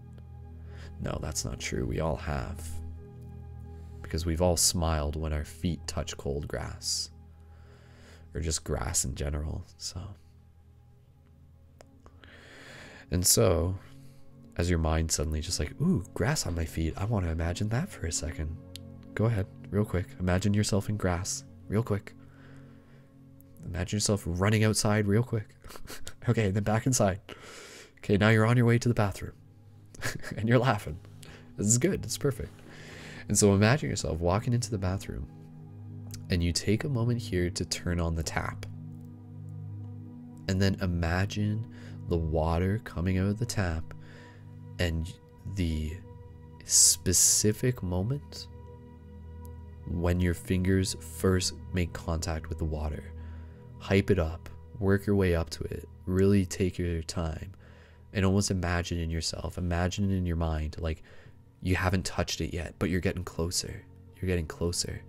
No, that's not true. We all have. because we've all smiled when our feet touch cold grass, or just grass in general. So, as your mind suddenly just like, ooh, grass on my feet, I want to imagine that for a second. Go ahead, real quick. Imagine yourself in grass, real quick. Imagine yourself running outside real quick. Okay, then back inside. Okay, now you're on your way to the bathroom. And you're laughing. This is good, it's perfect. And so imagine yourself walking into the bathroom, and you take a moment here to turn on the tap. And then imagine the water coming out of the tap, and the specific moment when your fingers first make contact with the water. Hype it up, work your way up to it, really take your time, and almost imagine in yourself, imagine in your mind, like you haven't touched it yet, but you're getting closer. You're getting closer.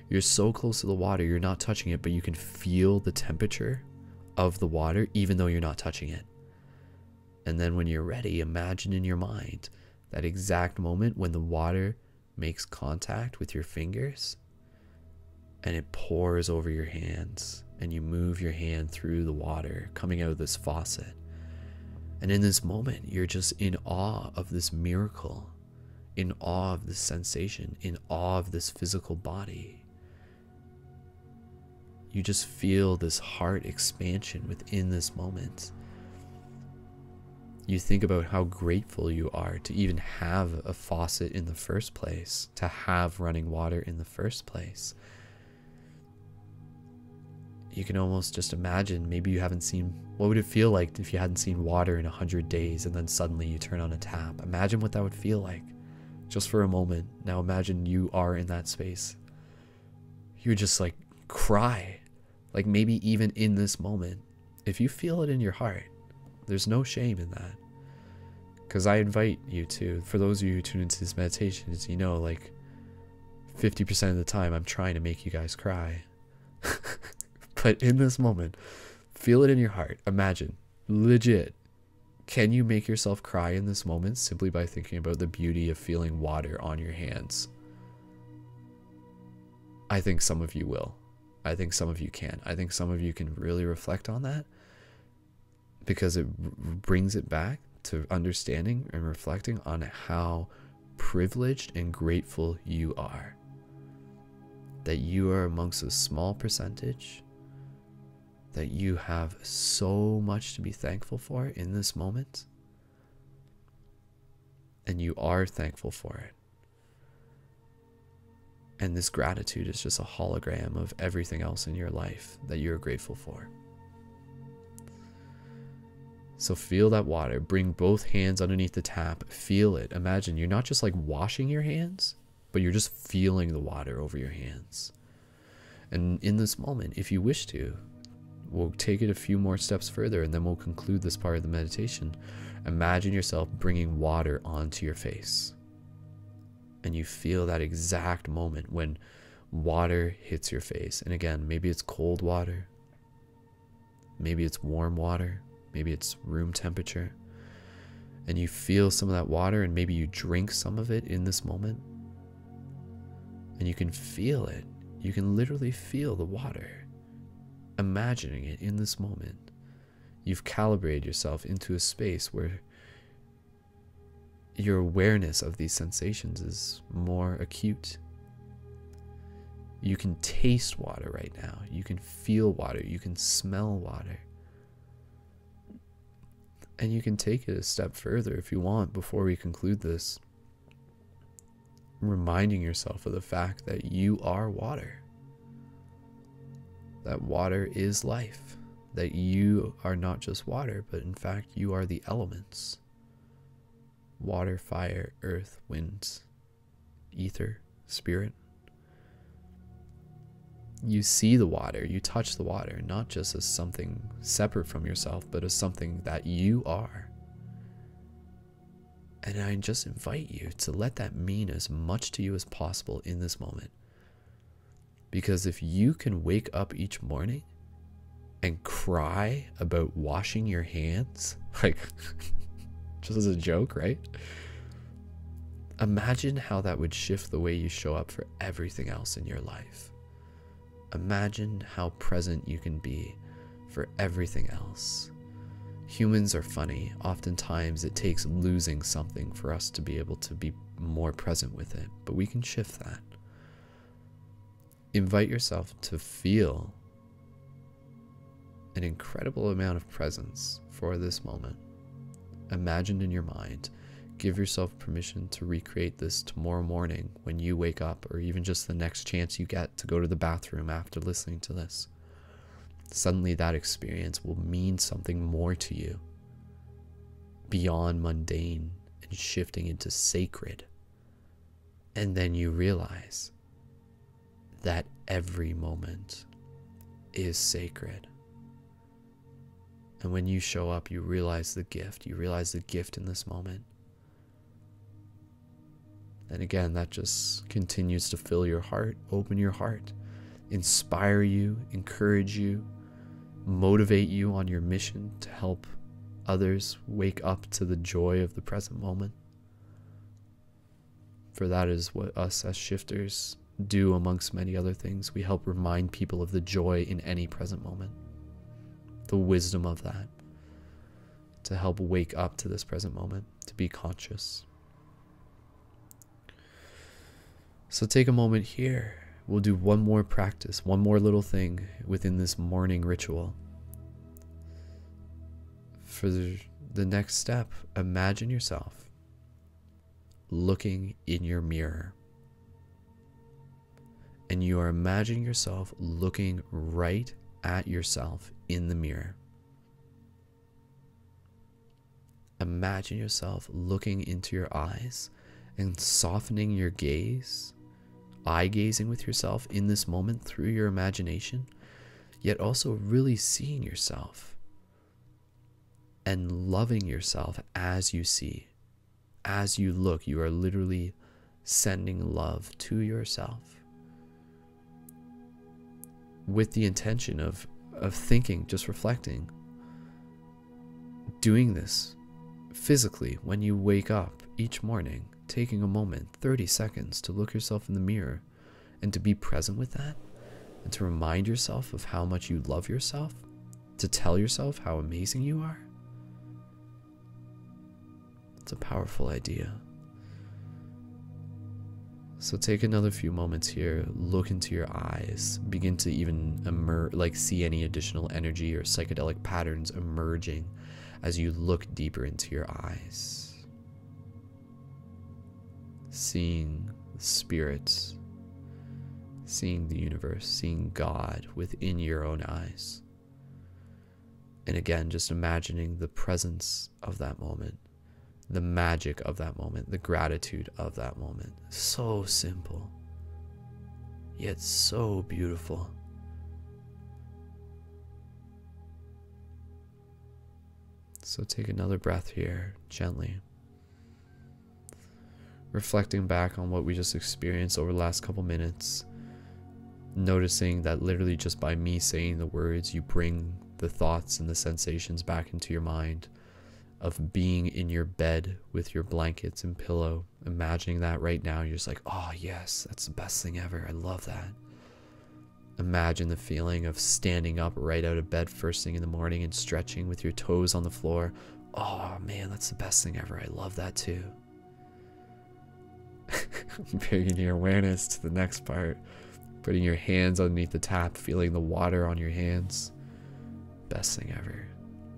You're so close to the water, you're not touching it, but you can feel the temperature of the water even though you're not touching it. And then when you're ready, imagine in your mind that exact moment when the water makes contact with your fingers and it pours over your hands, and you move your hand through the water coming out of this faucet. And in this moment, you're just in awe of this miracle, in awe of this sensation, in awe of this physical body. You just feel this heart expansion within this moment. You think about how grateful you are to even have a faucet in the first place, to have running water in the first place. You can almost just imagine, maybe you haven't seen, what would it feel like if you hadn't seen water in 100 days and then suddenly you turn on a tap? Imagine what that would feel like, just for a moment. Now imagine you are in that space. You would just like cry, like maybe even in this moment. If you feel it in your heart, there's no shame in that. Because I invite you to, for those of you who tune into these meditations, you know, like 50% of the time I'm trying to make you guys cry. But in this moment, feel it in your heart. Imagine, legit, can you make yourself cry in this moment simply by thinking about the beauty of feeling water on your hands? I think some of you will. I think some of you can. I think some of you can really reflect on that, because it brings it back to understanding and reflecting on how privileged and grateful you are. That you are amongst a small percentage, that you have so much to be thankful for in this moment, and you are thankful for it. And this gratitude is just a hologram of everything else in your life that you're grateful for. So feel that water, bring both hands underneath the tap, feel it. Imagine you're not just like washing your hands, but you're just feeling the water over your hands. And in this moment, if you wish to, we'll take it a few more steps further, and then we'll conclude this part of the meditation. Imagine yourself bringing water onto your face. And you feel that exact moment when water hits your face. And again, maybe it's cold water. Maybe it's warm water. Maybe it's room temperature. And you feel some of that water, and maybe you drink some of it in this moment. And you can feel it. You can literally feel the water. Imagining it in this moment. You've calibrated yourself into a space where your awareness of these sensations is more acute. You can taste water right now. You can feel water. You can smell water. And you can take it a step further if you want before we conclude this. Reminding yourself of the fact that you are water. That water is life. That you are not just water, but in fact you are the elements. Water, fire, earth, wind, ether, spirit. You see the water, you touch the water, not just as something separate from yourself, but as something that you are. And I just invite you to let that mean as much to you as possible in this moment. Because if you can wake up each morning and cry about washing your hands, like, just as a joke, right? Imagine how that would shift the way you show up for everything else in your life. Imagine how present you can be for everything else. Humans are funny. Oftentimes it takes losing something for us to be able to be more present with it, but we can shift that. Invite yourself to feel an incredible amount of presence for this moment. Imagine in your mind. Give yourself permission to recreate this tomorrow morning when you wake up, or even just the next chance you get to go to the bathroom after listening to this. Suddenly that experience will mean something more to you, beyond mundane and shifting into sacred. And then you realize that every moment is sacred. And when you show up, you realize the gift. You realize the gift in this moment. And again, that just continues to fill your heart, open your heart, inspire you, encourage you, motivate you on your mission to help others wake up to the joy of the present moment. For that is what us as shifters do amongst many other things. We help remind people of the joy in any present moment, the wisdom of that, to help wake up to this present moment, to be conscious. So take a moment here. We'll do one more practice, one more little thing within this morning ritual. For the next step, imagine yourself looking in your mirror. And you are imagining yourself looking right at yourself in the mirror. Imagine yourself looking into your eyes and softening your gaze, eye gazing with yourself in this moment through your imagination, yet also really seeing yourself and loving yourself as you see. As you look, you are literally sending love to yourself with the intention of thinking, just reflecting, doing this physically when you wake up each morning, taking a moment, 30 seconds, to look yourself in the mirror and to be present with that, and to remind yourself of how much you love yourself, to tell yourself how amazing you are. It's a powerful idea. So take another few moments here, look into your eyes, begin to even see any additional energy or psychedelic patterns emerging as you look deeper into your eyes. Seeing the spirits, seeing the universe, seeing God within your own eyes. And again, just imagining the presence of that moment, the magic of that moment, the gratitude of that moment. So simple, yet so beautiful. So take another breath here, gently. Reflecting back on what we just experienced over the last couple minutes, noticing that literally just by me saying the words, you bring the thoughts and the sensations back into your mind of being in your bed with your blankets and pillow. Imagining that right now, you're just like, oh yes, that's the best thing ever. I love that. Imagine the feeling of standing up right out of bed first thing in the morning and stretching with your toes on the floor. Oh man, that's the best thing ever. I love that too. Bringing your awareness to the next part, putting your hands underneath the tap, feeling the water on your hands. Best thing ever.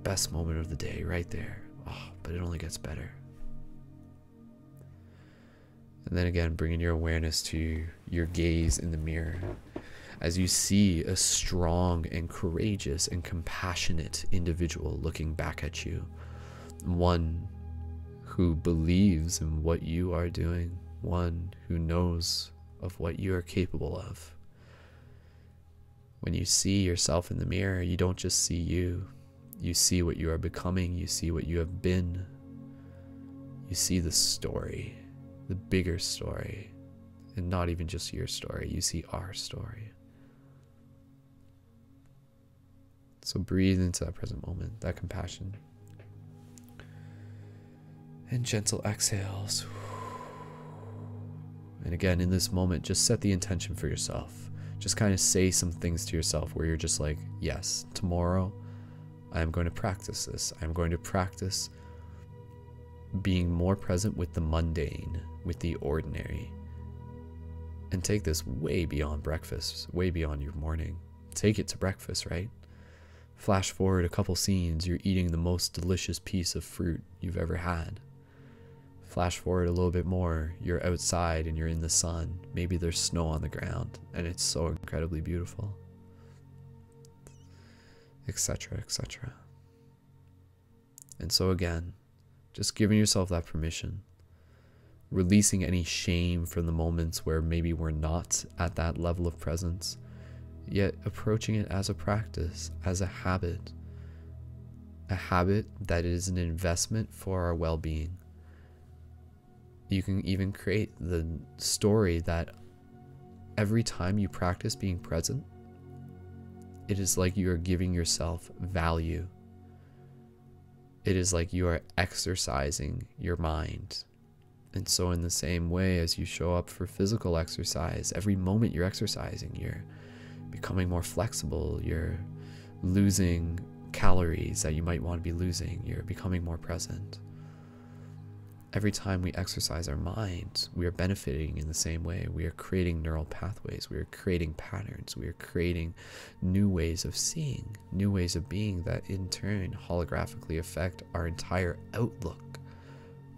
Best moment of the day right there. Oh, but it only gets better. And then again, bringing your awareness to your gaze in the mirror as you see a strong and courageous and compassionate individual looking back at you. One who believes in what you are doing. One who knows of what you are capable of. When you see yourself in the mirror, you don't just see you. You see what you are becoming. You see what you have been. You see the story, the bigger story, and not even just your story. You see our story. So breathe into that present moment, that compassion. And gentle exhales. And again, in this moment, just set the intention for yourself. Just kind of say some things to yourself where you're just like, yes, tomorrow I am going to practice this. I'm going to practice being more present with the mundane, with the ordinary. And take this way beyond breakfast, way beyond your morning. Take it to breakfast, right? Flash forward a couple scenes, you're eating the most delicious piece of fruit you've ever had. Flash forward a little bit more, you're outside and you're in the sun. Maybe there's snow on the ground and it's so incredibly beautiful. Etc., etc. And so again, just giving yourself that permission. Releasing any shame from the moments where maybe we're not at that level of presence, yet approaching it as a practice, as a habit that is an investment for our well-being. You can even create the story that every time you practice being present, it is like you are giving yourself value. It is like you are exercising your mind. And so in the same way as you show up for physical exercise, every moment you're exercising, you're becoming more flexible, you're losing calories that you might want to be losing, you're becoming more present. Every time we exercise our mind, we are benefiting in the same way. We are creating neural pathways, we are creating patterns, we are creating new ways of seeing, new ways of being that in turn holographically affect our entire outlook,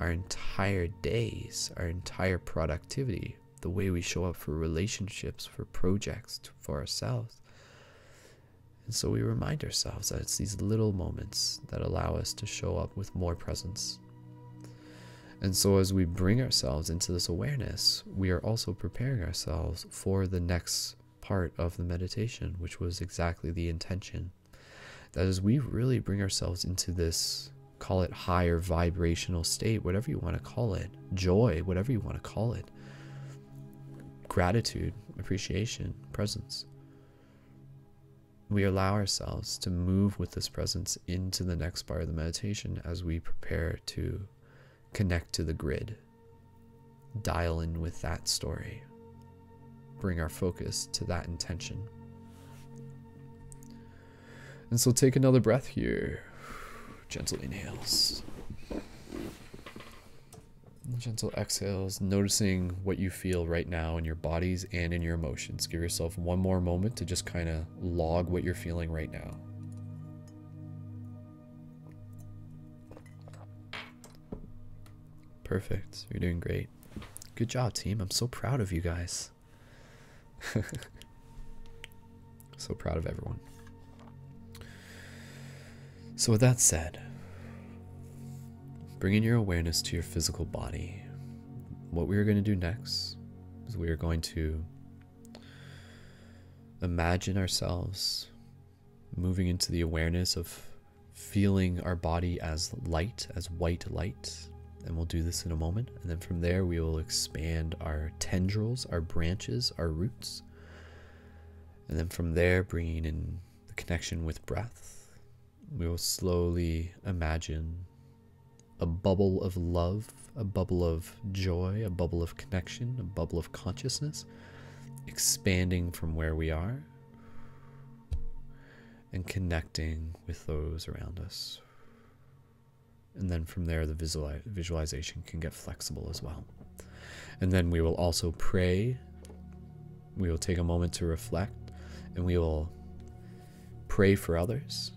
our entire days, our entire productivity, the way we show up for relationships, for projects, for ourselves. And so we remind ourselves that it's these little moments that allow us to show up with more presence. And so as we bring ourselves into this awareness, we are also preparing ourselves for the next part of the meditation, which was exactly the intention. That is, we really bring ourselves into this, call it higher vibrational state, whatever you want to call it, joy, whatever you want to call it, gratitude, appreciation, presence. We allow ourselves to move with this presence into the next part of the meditation as we prepare to connect to the grid, dial in with that story, bring our focus to that intention. And so take another breath here. Gentle inhales, gentle exhales, noticing what you feel right now in your bodies and in your emotions. Give yourself one more moment to just kind of log what you're feeling right now. Perfect. You're doing great. Good job, team. I'm so proud of you guys. So proud of everyone. So with that said, bringing your awareness to your physical body, what we are going to do next is we are going to imagine ourselves moving into the awareness of feeling our body as light, as white light. And we'll do this in a moment. And then from there, we will expand our tendrils, our branches, our roots. And then from there, bringing in the connection with breath, we will slowly imagine a bubble of love, a bubble of joy, a bubble of connection, a bubble of consciousness, expanding from where we are and connecting with those around us. And then from there, the visualization can get flexible as well. And then we will also pray. We will take a moment to reflect, and we will pray for others.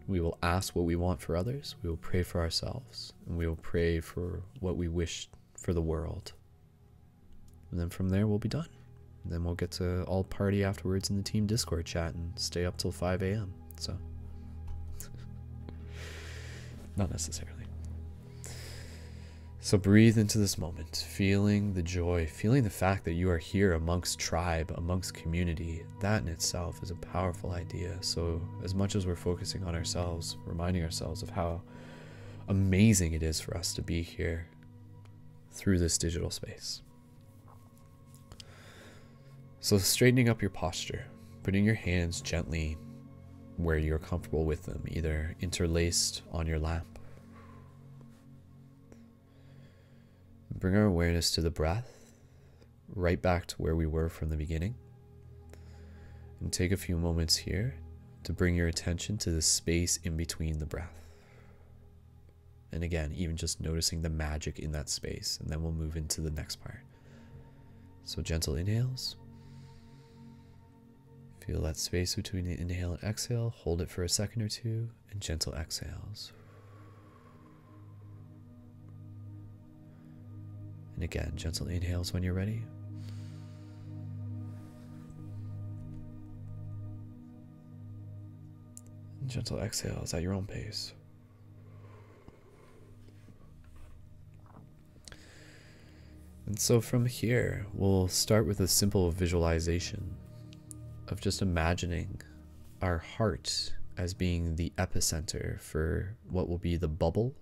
We will ask what we want for others. We will pray for ourselves, and we will pray for what we wish for the world. And then from there, we'll be done. And then we'll get to all party afterwards in the team Discord chat and stay up till 5 a.m. So, not necessarily. So breathe into this moment, feeling the joy, feeling the fact that you are here amongst tribe, amongst community. That in itself is a powerful idea. So as much as we're focusing on ourselves, reminding ourselves of how amazing it is for us to be here through this digital space. So straightening up your posture, putting your hands gently where you're comfortable with them, either interlaced on your lap. Bring our awareness to the breath, right back to where we were from the beginning. And take a few moments here to bring your attention to the space in between the breath. And again, even just noticing the magic in that space, and then we'll move into the next part. So gentle inhales. Feel that space between the inhale and exhale. Hold it for a second or two, and gentle exhales. And again, gentle inhales when you're ready. And gentle exhales at your own pace. And so from here, we'll start with a simple visualization of just imagining our heart as being the epicenter for what will be the bubble,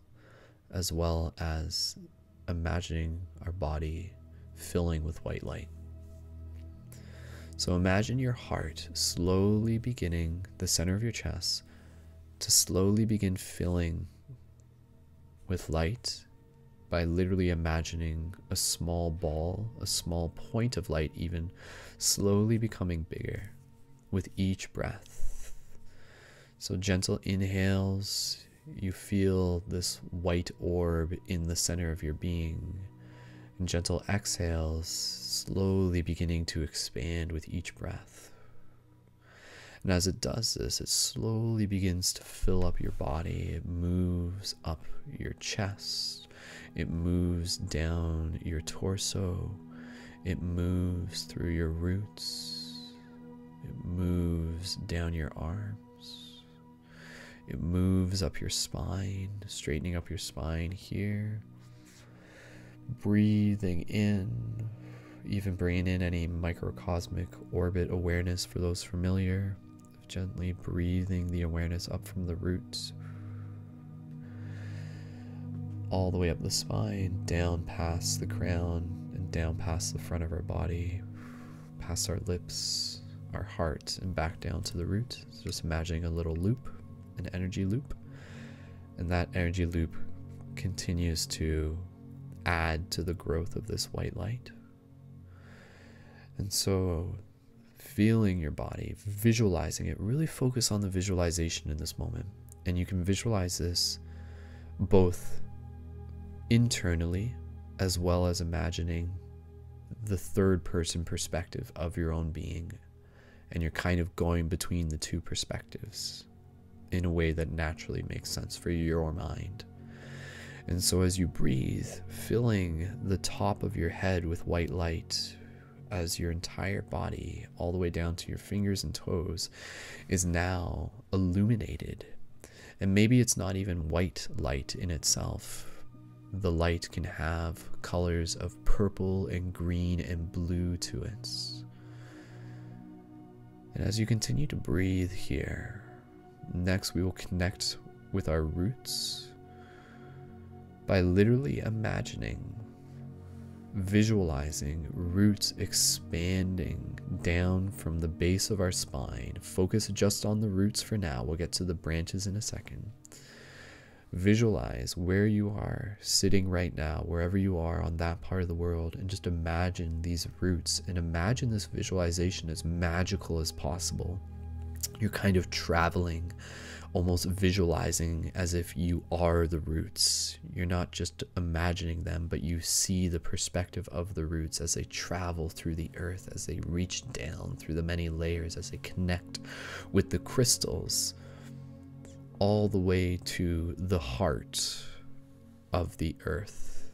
as well as imagining our body filling with white light. So imagine your heart slowly beginning the center of your chest to slowly begin filling with light by literally imagining a small ball, a small point of light even, slowly becoming bigger with each breath. So gentle inhales, you feel this white orb in the center of your being. And gentle exhales, slowly beginning to expand with each breath. And as it does this, it slowly begins to fill up your body. It moves up your chest. It moves down your torso. It moves through your roots. It moves down your arms. It moves up your spine, straightening up your spine here. Breathing in, even bringing in any microcosmic orbit awareness for those familiar. Gently breathing the awareness up from the roots, all the way up the spine, down past the crown, and down past the front of our body, past our lips, our heart, and back down to the root. So just imagining a little loop, an energy loop, and that energy loop continues to add to the growth of this white light. And so feeling your body, visualizing it, really focus on the visualization in this moment. And you can visualize this both internally as well as imagining the third person perspective of your own being. And you're kind of going between the two perspectives in a way that naturally makes sense for your mind. And so as you breathe, filling the top of your head with white light, as your entire body, all the way down to your fingers and toes, is now illuminated. And maybe it's not even white light in itself. The light can have colors of purple and green and blue to it. And as you continue to breathe here, next we will connect with our roots by literally imagining, visualizing roots expanding down from the base of our spine. Focus just on the roots for now. We'll get to the branches in a second. Visualize where you are sitting right now, wherever you are on that part of the world, and just imagine these roots, and imagine this visualization as magical as possible. You're kind of traveling, almost visualizing as if you are the roots. You're not just imagining them, but you see the perspective of the roots as they travel through the earth, as they reach down through the many layers, as they connect with the crystals, all the way to the heart of the earth,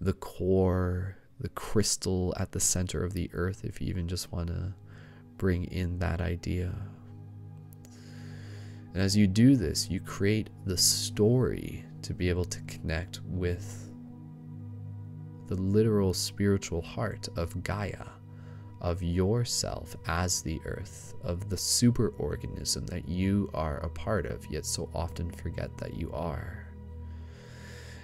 the core, the crystal at the center of the earth, if you even just want to bring in that idea. And as you do this, you create the story to be able to connect with the literal spiritual heart of Gaia, of yourself as the earth, of the superorganism that you are a part of, yet so often forget that you are.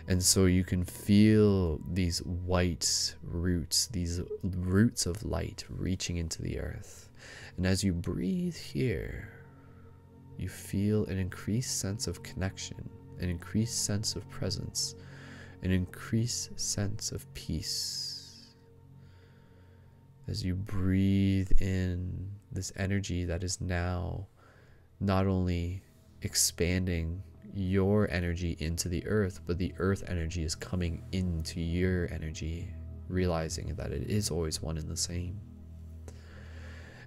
And so you can feel these white roots, these roots of light reaching into the earth. And as you breathe here, you feel an increased sense of connection, an increased sense of presence, an increased sense of peace. As you breathe in this energy that is now not only expanding your energy into the earth, but the earth energy is coming into your energy, realizing that it is always one and the same.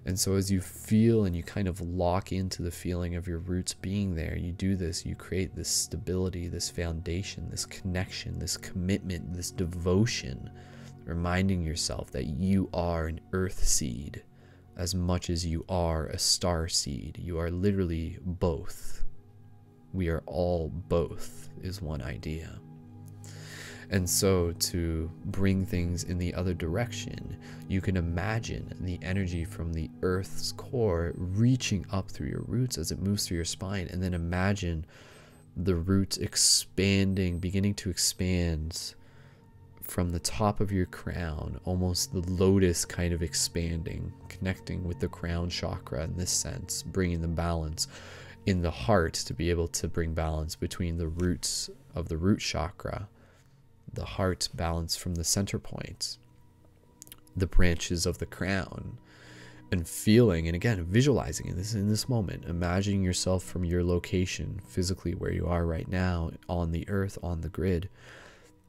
And so as you feel and you kind of lock into the feeling of your roots being there, you do this, you create this stability, this foundation, this connection, this commitment, this devotion, reminding yourself that you are an earth seed as much as you are a star seed. You are literally both. We are all both, is one idea. And so to bring things in the other direction, you can imagine the energy from the earth's core reaching up through your roots as it moves through your spine, and then imagine the roots expanding, beginning to expand from the top of your crown, almost the lotus kind of expanding, connecting with the crown chakra in this sense, bringing the balance in the heart to be able to bring balance between the roots of the root chakra, the heart balance from the center point, the branches of the crown, and feeling, and again, visualizing in this moment, imagining yourself from your location, physically where you are right now, on the earth, on the grid,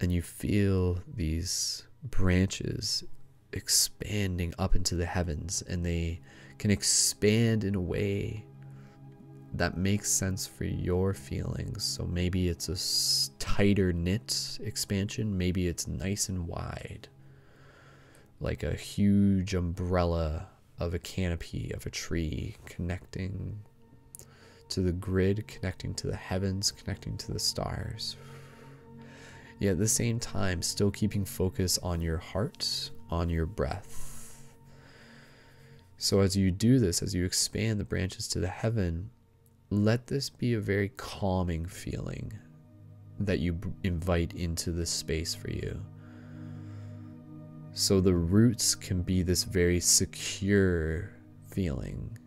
and you feel these branches expanding up into the heavens, and they can expand in a way that makes sense for your feelings. So maybe it's a tighter knit expansion, maybe it's nice and wide, like a huge umbrella of a canopy of a tree, connecting to the grid, connecting to the heavens, connecting to the stars. Yet at the same time, still keeping focus on your heart, on your breath. So as you do this, as you expand the branches to the heaven, let this be a very calming feeling that you invite into this space for you. So the roots can be this very secure feeling,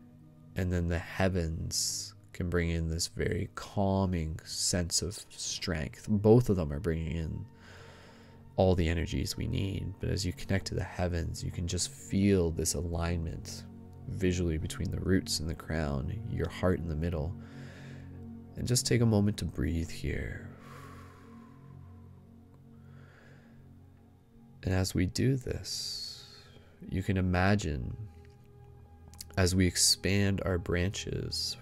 and then the heavens can bring in this very calming sense of strength. Both of them are bringing in all the energies we need, but as you connect to the heavens, you can just feel this alignment visually between the roots and the crown, your heart in the middle. And just take a moment to breathe here. And as we do this, you can imagine as we expand our branches,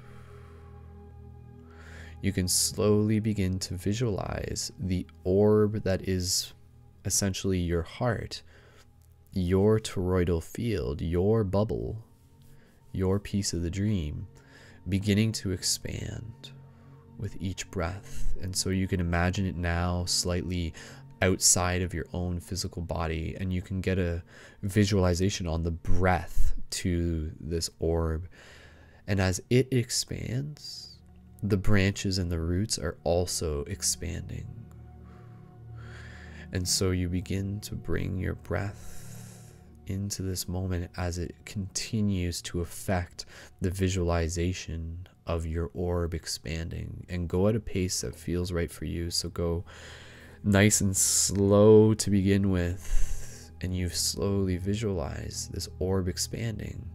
you can slowly begin to visualize the orb that is essentially your heart, your toroidal field, your bubble, your piece of the dream, beginning to expand with each breath. And so you can imagine it now slightly outside of your own physical body, and you can get a visualization on the breath to this orb. And as it expands, the branches and the roots are also expanding. And so you begin to bring your breath into this moment as it continues to affect the visualization of your orb expanding, and go at a pace that feels right for you. So go nice and slow to begin with, and you slowly visualize this orb expanding,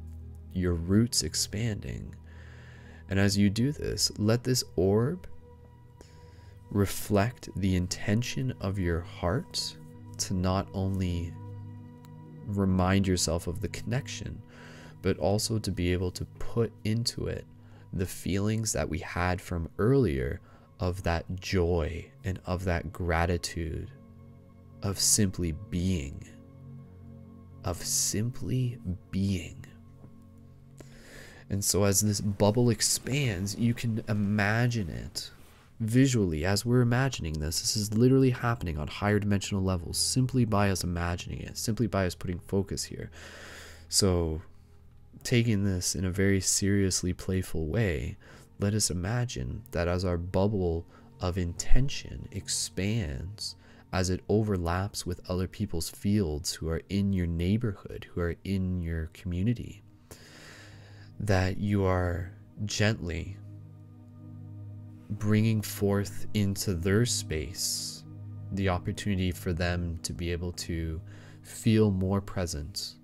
your roots expanding. And as you do this, let this orb reflect the intention of your heart to not only remind yourself of the connection, but also to be able to put into it the feelings that we had from earlier of that joy and of that gratitude, of simply being, And so as this bubble expands, you can imagine it visually. As we're imagining this is literally happening on higher dimensional levels simply by us imagining it, simply by us putting focus here. So taking this in a very seriously playful way, let us imagine that as our bubble of intention expands, as it overlaps with other people's fields who are in your neighborhood, who are in your community, that you are gently bringing forth into their space the opportunity for them to be able to feel more present,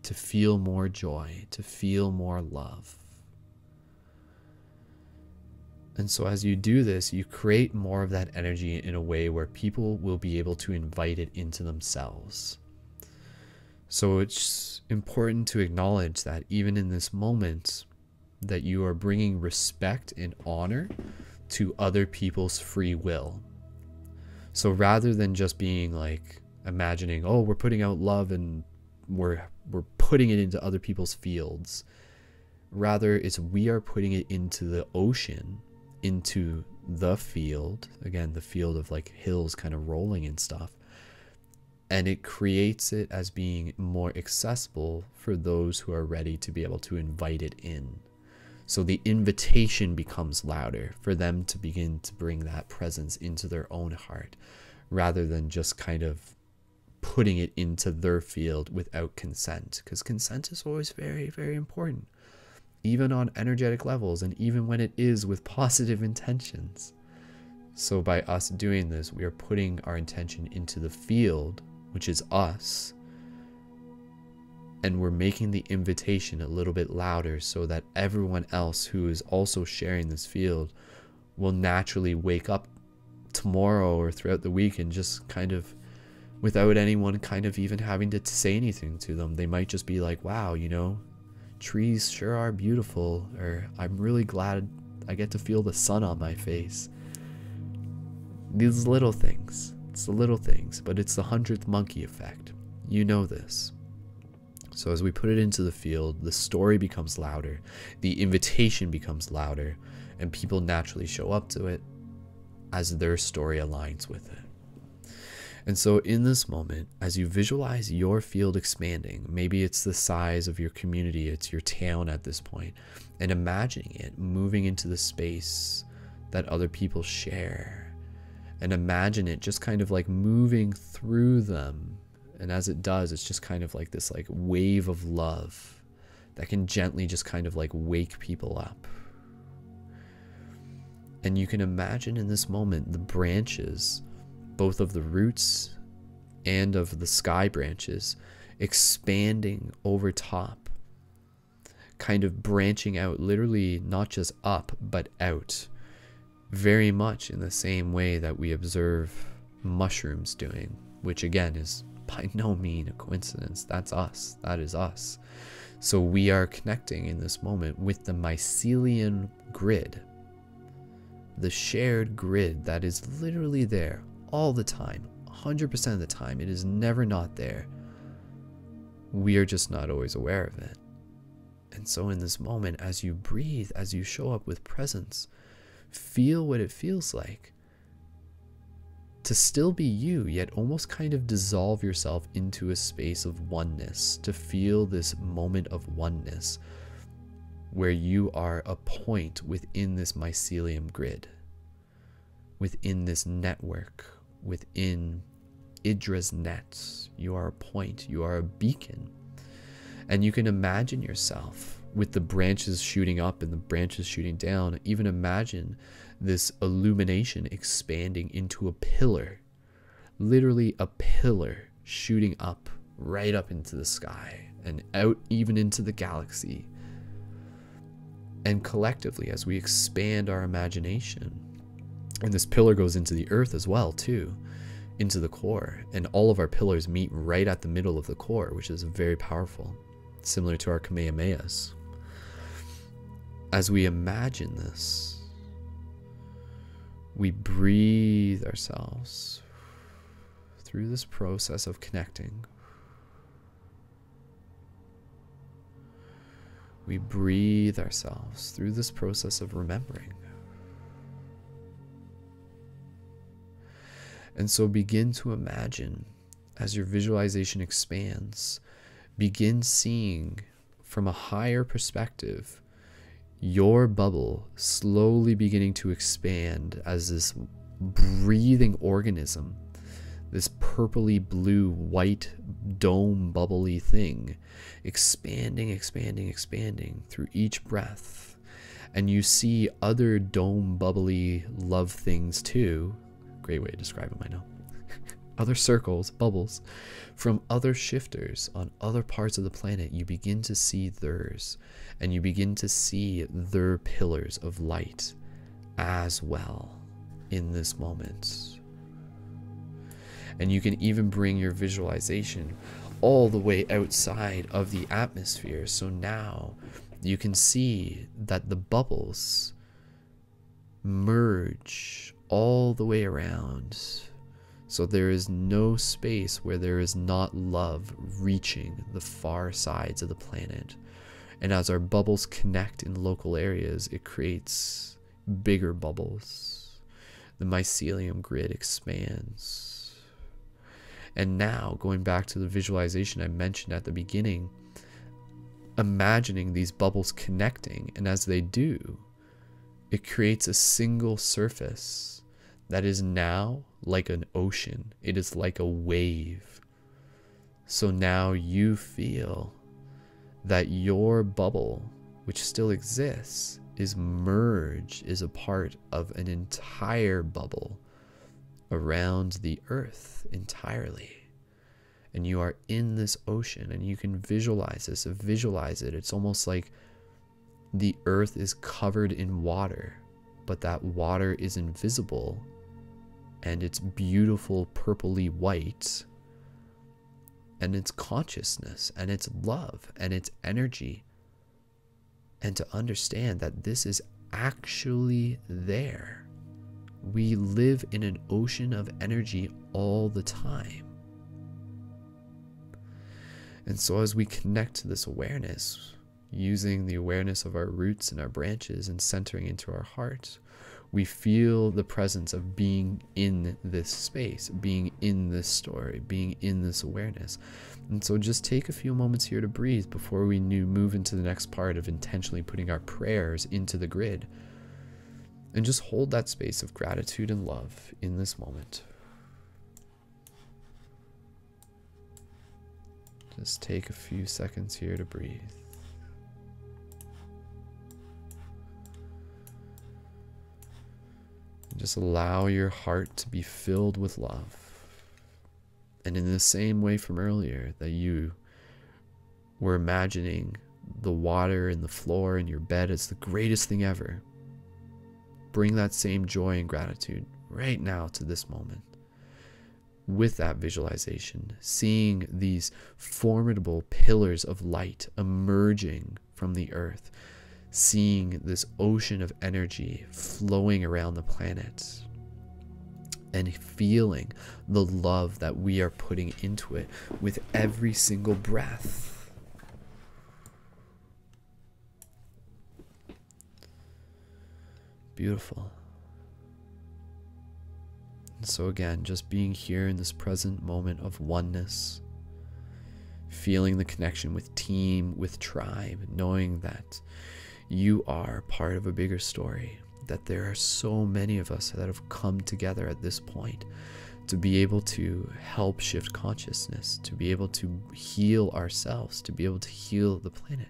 to feel more joy, to feel more love. And so as you do this, you create more of that energy in a way where people will be able to invite it into themselves. So it's important to acknowledge that even in this moment, that you are bringing respect and honor to other people's free will. So rather than just being like imagining, oh, we're putting out love and we're putting it into other people's fields, rather it's we are putting it into the ocean, into the field, again, the field of like hills kind of rolling and stuff. And it creates it as being more accessible for those who are ready to be able to invite it in. So the invitation becomes louder for them to begin to bring that presence into their own heart, rather than just kind of putting it into their field without consent. Because consent is always very, very important, even on energetic levels, and even when it is with positive intentions. So by us doing this, we are putting our intention into the field, which is us, and we're making the invitation a little bit louder so that everyone else who is also sharing this field will naturally wake up tomorrow or throughout the week and just kind of, without anyone kind of even having to say anything to them, they might just be like, wow, you know, trees sure are beautiful, or I'm really glad I get to feel the sun on my face. These little things. It's the little things, but it's the 100th monkey effect. You know this. So as we put it into the field, the story becomes louder, the invitation becomes louder, and people naturally show up to it as their story aligns with it. And so in this moment, as you visualize your field expanding, maybe it's the size of your community, it's your town at this point, and imagining it moving into the space that other people share, and imagine it just kind of like moving through them. And as it does, it's just kind of like this like wave of love that can gently just kind of like wake people up. And you can imagine in this moment the branches, both of the roots and of the sky branches, expanding over top, kind of branching out, literally not just up but out, very much in the same way that we observe mushrooms doing, which again is by no means a coincidence. That's us. That is us. So we are connecting in this moment with the mycelium grid, the shared grid that is literally there all the time, 100% of the time. It is never not there. We are just not always aware of it. And so in this moment, as you breathe, as you show up with presence, feel what it feels like to still be you, yet almost kind of dissolve yourself into a space of oneness, to feel this moment of oneness where you are a point within this mycelium grid, within this network, within Idra's net. You are a point, you are a beacon. And you can imagine yourself with the branches shooting up and the branches shooting down. Even imagine this illumination expanding into a pillar, literally a pillar shooting up, right up into the sky and out even into the galaxy. And collectively, as we expand our imagination, and this pillar goes into the earth as well too, into the core, and all of our pillars meet right at the middle of the core, which is very powerful, similar to our Kamehamehas. As we imagine this, we breathe ourselves through this process of connecting. We breathe ourselves through this process of remembering. And so begin to imagine, as your visualization expands, begin seeing from a higher perspective your bubble slowly beginning to expand as this breathing organism, this purpley blue white dome bubbly thing, expanding, expanding, expanding through each breath. And you see other dome bubbly love things too. Great way to describe them, I know. other circles, bubbles, from other shifters on other parts of the planet. You begin to see theirs, and you begin to see their pillars of light as well in this moment. And you can even bring your visualization all the way outside of the atmosphere. So now you can see that the bubbles merge all the way around. So there is no space where there is not love reaching the far sides of the planet. And as our bubbles connect in local areas, it creates bigger bubbles. The mycelium grid expands. And now, going back to the visualization I mentioned at the beginning, imagining these bubbles connecting, and as they do, it creates a single surface that is now like an ocean. It is like a wave. So now you feel that your bubble, which still exists, is merged, is a part of an entire bubble around the earth entirely. And you are in this ocean, and you can visualize this, visualize it. It's almost like the earth is covered in water, but that water is invisible, and it's beautiful purpley white, and it's consciousness, and it's love, and it's energy. And to understand that this is actually there. We live in an ocean of energy all the time. And so as we connect to this awareness, using the awareness of our roots and our branches and centering into our heart, we feel the presence of being in this space, being in this story, being in this awareness. And so just take a few moments here to breathe before we move into the next part of intentionally putting our prayers into the grid. And just hold that space of gratitude and love in this moment. Just take a few seconds here to breathe. And just allow your heart to be filled with love. And in the same way from earlier that you were imagining the water and the floor in your bed as the greatest thing ever, bring that same joy and gratitude right now to this moment. With that visualization, seeing these formidable pillars of light emerging from the earth, seeing this ocean of energy flowing around the planet, and feeling the love that we are putting into it with every single breath. Beautiful. And so again, just being here in this present moment of oneness, feeling the connection with team, with tribe, knowing that you are part of a bigger story, that there are so many of us that have come together at this point to be able to help shift consciousness, to be able to heal ourselves, to be able to heal the planet,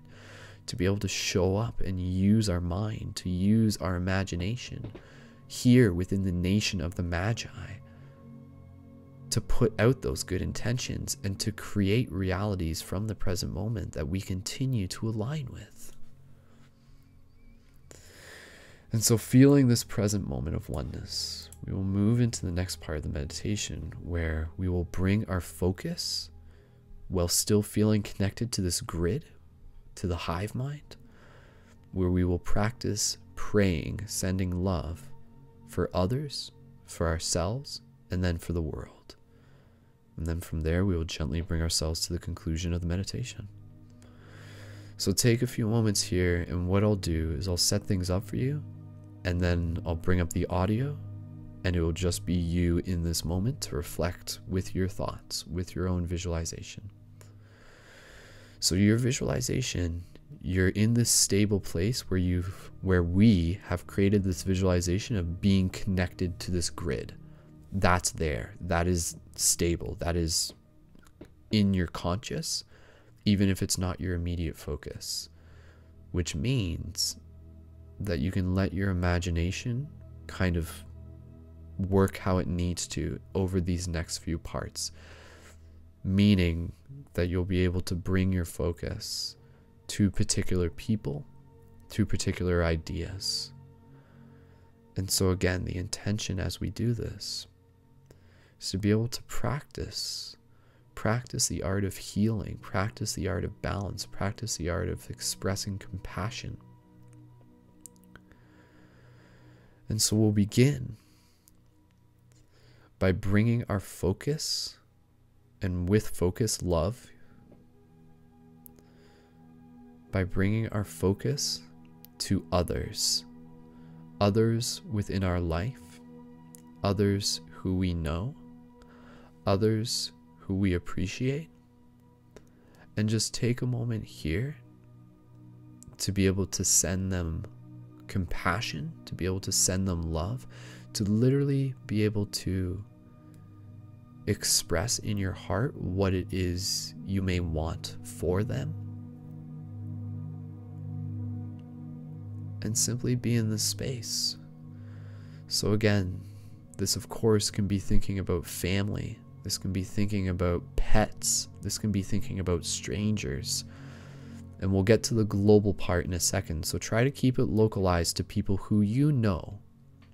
to be able to show up and use our mind, to use our imagination here within the nation of the Magi, to put out those good intentions and to create realities from the present moment that we continue to align with. And so feeling this present moment of oneness, we will move into the next part of the meditation where we will bring our focus while still feeling connected to this grid, to the hive mind, where we will practice praying, sending love for others, for ourselves, and then for the world. And then from there, we will gently bring ourselves to the conclusion of the meditation. So take a few moments here, and what I'll do is I'll set things up for you, and then I'll bring up the audio, and it will just be you in this moment to reflect with your thoughts, with your own visualization. So your visualization, you're in this stable place where we have created this visualization of being connected to this grid. That's there. That is stable. That is in your conscious, even if it's not your immediate focus, which means that you can let your imagination kind of work how it needs to over these next few parts, meaning that you'll be able to bring your focus to particular people, to particular ideas. And so again, the intention as we do this is to be able to practice the art of healing, practice the art of balance, practice the art of expressing compassion. And so we'll begin by bringing our focus, and with focus, love, by bringing our focus to others within our life, others who we know, others who we appreciate, and just take a moment here to be able to send them compassion, to be able to send them love, to literally be able to express in your heart what it is you may want for them, and simply be in this space. So again, this of course can be thinking about family, this can be thinking about pets, this can be thinking about strangers, and we'll get to the global part in a second. So try to keep it localized to people who you know,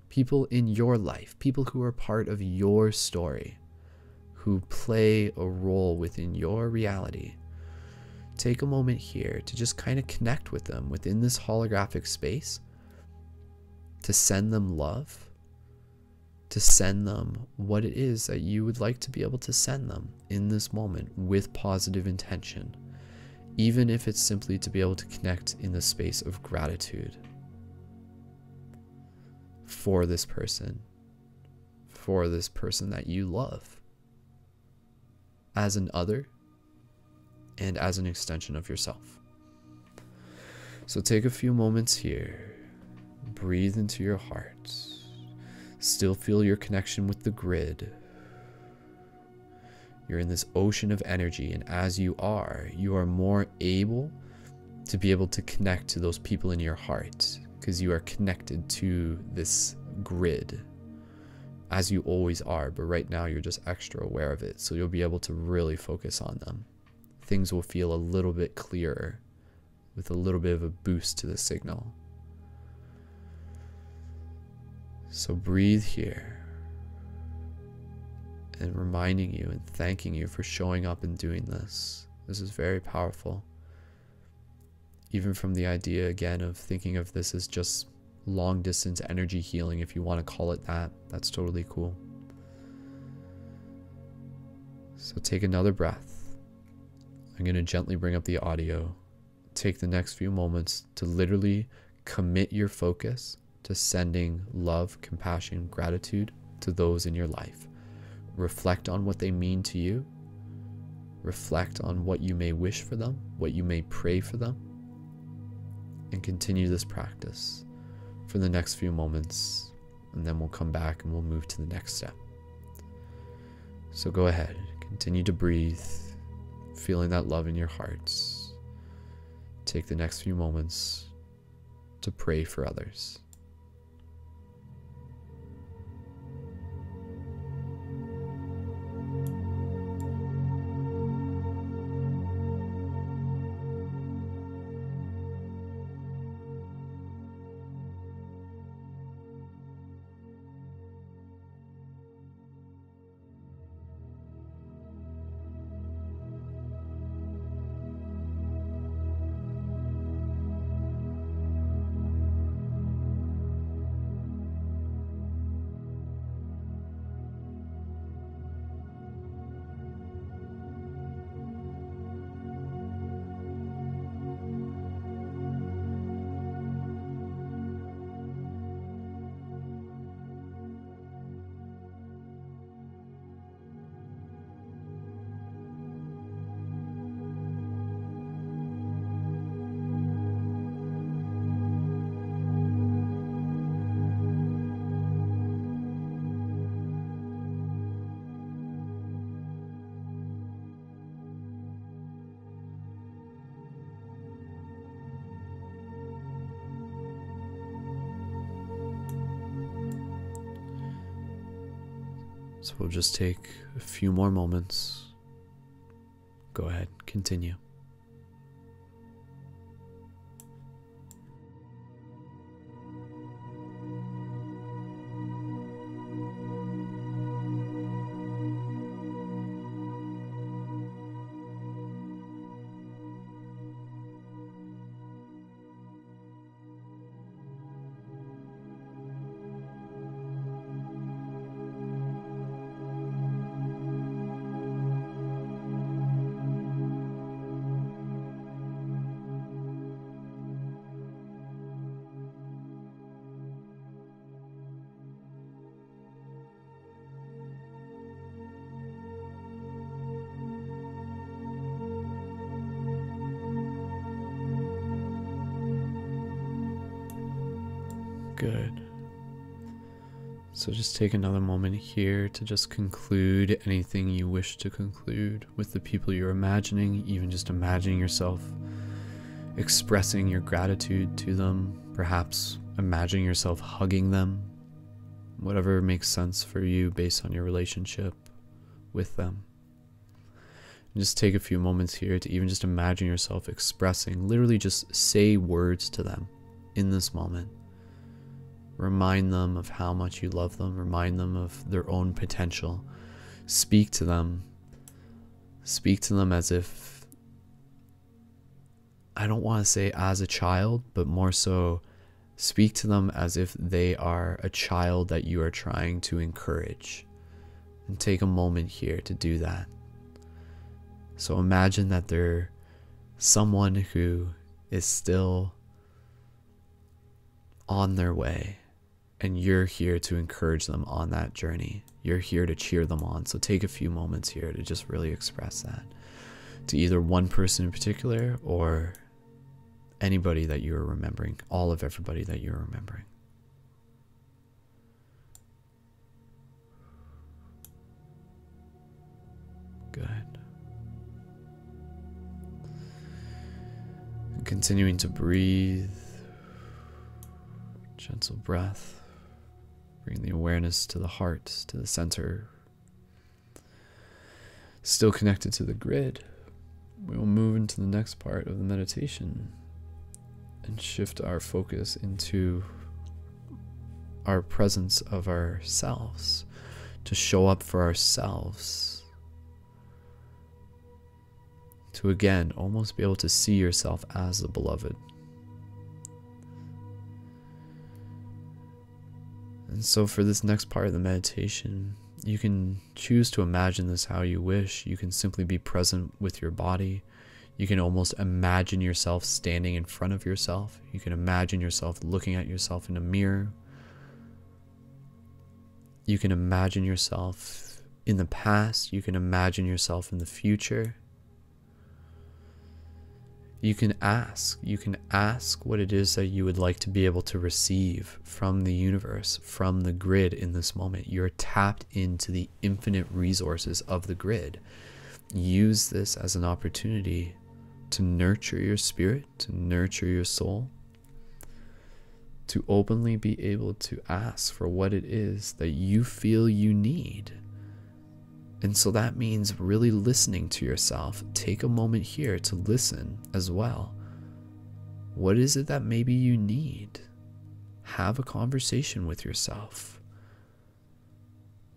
people in your life, people who are part of your story, who play a role within your reality. Take a moment here to just kind of connect with them within this holographic space, to send them love, to send them what it is that you would like to be able to send them in this moment with positive intention, even if it's simply to be able to connect in the space of gratitude for this person that you love, as an other and as an extension of yourself. So take a few moments here, breathe into your heart, still feel your connection with the grid. You're in this ocean of energy, and as you are more able to be able to connect to those people in your heart, because you are connected to this grid, as you always are, but right now you're just extra aware of it, so you'll be able to really focus on them. Things will feel a little bit clearer, with a little bit of a boost to the signal. So breathe here, and reminding you and thanking you for showing up and doing this. This is very powerful. Even from the idea, again, of thinking of this as just long distance energy healing, if you want to call it that, that's totally cool. So take another breath. I'm going to gently bring up the audio. Take the next few moments to literally commit your focus to sending love, compassion, gratitude to those in your life. Reflect on what they mean to you. Reflect on what you may wish for them, what you may pray for them, and continue this practice for the next few moments, and then we'll come back and we'll move to the next step. So go ahead, continue to breathe, feeling that love in your hearts. Take the next few moments to pray for others. So we'll just take a few more moments. Go ahead, continue. Good. So just take another moment here to just conclude anything you wish to conclude with the people you're imagining, even just imagining yourself expressing your gratitude to them, perhaps imagining yourself hugging them, whatever makes sense for you based on your relationship with them. And just take a few moments here to even just imagine yourself expressing, literally just say words to them in this moment. Remind them of how much you love them. Remind them of their own potential. Speak to them. Speak to them as if, I don't want to say as a child, but more so speak to them as if they are a child that you are trying to encourage. And take a moment here to do that. So imagine that they're someone who is still on their way. And you're here to encourage them on that journey. You're here to cheer them on. So take a few moments here to just really express that to either one person in particular or anybody that you're remembering, all of everybody that you're remembering. Good. And continuing to breathe, gentle breath. Bring the awareness to the heart, to the center. Still connected to the grid, we will move into the next part of the meditation and shift our focus into our presence of ourselves, to show up for ourselves, to again almost be able to see yourself as the beloved. And so for this next part of the meditation, you can choose to imagine this how you wish. You can simply be present with your body. You can almost imagine yourself standing in front of yourself. You can imagine yourself looking at yourself in a mirror. You can imagine yourself in the past. You can imagine yourself in the future. You can ask what it is that you would like to be able to receive from the universe, from the grid in this moment. You're tapped into the infinite resources of the grid. Use this as an opportunity to nurture your spirit, to nurture your soul, to openly be able to ask for what it is that you feel you need. And so that means really listening to yourself. Take a moment here to listen as well. What is it that maybe you need? Have a conversation with yourself.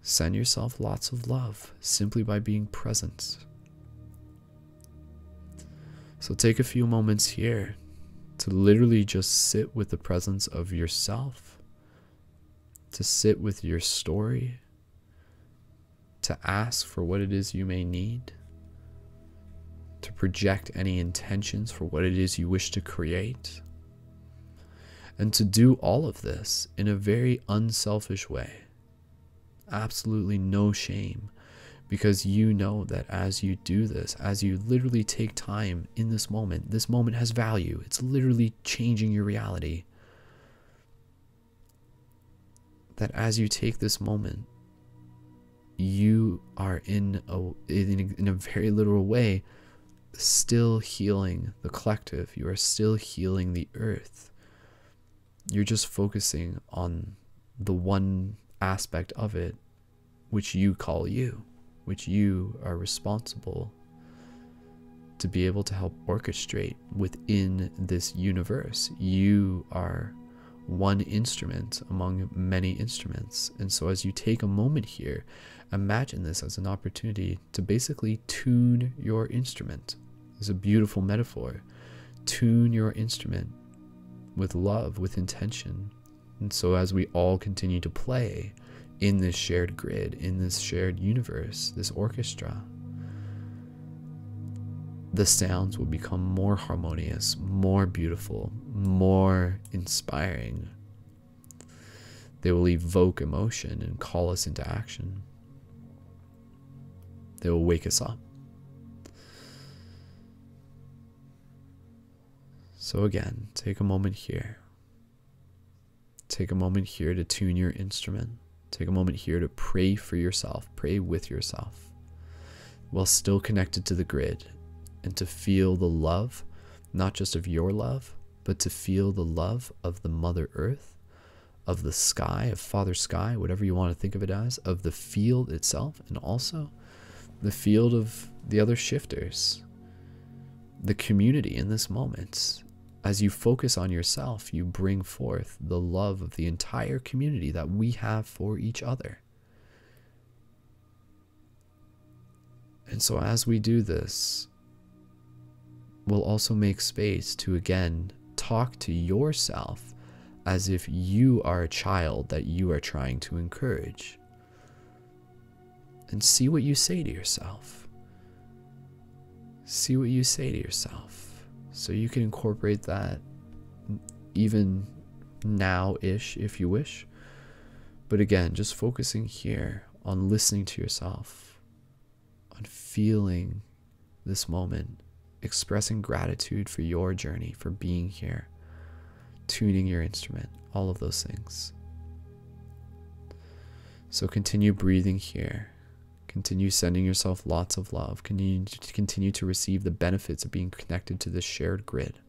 Send yourself lots of love simply by being present. So take a few moments here to literally just sit with the presence of yourself, to sit with your story, to ask for what it is you may need, to project any intentions for what it is you wish to create, and to do all of this in a very unselfish way. Absolutely no shame, because you know that as you do this, as you literally take time in this moment has value. It's literally changing your reality. That as you take this moment, you are in a very literal way still healing the collective. You are still healing the earth. You're just focusing on the one aspect of it which you call you, which you are responsible to be able to help orchestrate within this universe. You are one instrument among many instruments. And so as you take a moment here, imagine this as an opportunity to basically tune your instrument. It's a beautiful metaphor. Tune your instrument with love, with intention. And so as we all continue to play in this shared grid, in this shared universe, this orchestra, the sounds will become more harmonious, more beautiful, more inspiring. They will evoke emotion and call us into action. They will wake us up. So again, take a moment here. Take a moment here to tune your instrument. Take a moment here to pray for yourself, pray with yourself, while still connected to the grid, and to feel the love, not just of your love, but to feel the love of the Mother Earth, of the sky, of Father Sky, whatever you want to think of it as, of the field itself, and also the field of the other shifters, the community in this moment. As you focus on yourself, you bring forth the love of the entire community that we have for each other. And so as we do this, we'll also make space to again talk to yourself as if you are a child that you are trying to encourage. And see what you say to yourself. See what you say to yourself. So you can incorporate that even now-ish if you wish. But again, just focusing here on listening to yourself, on feeling this moment, expressing gratitude for your journey, for being here, tuning your instrument, all of those things. So continue breathing here. Continue sending yourself lots of love. Continue to receive the benefits of being connected to this shared grid.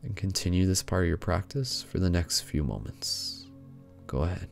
And continue this part of your practice for the next few moments. Go ahead.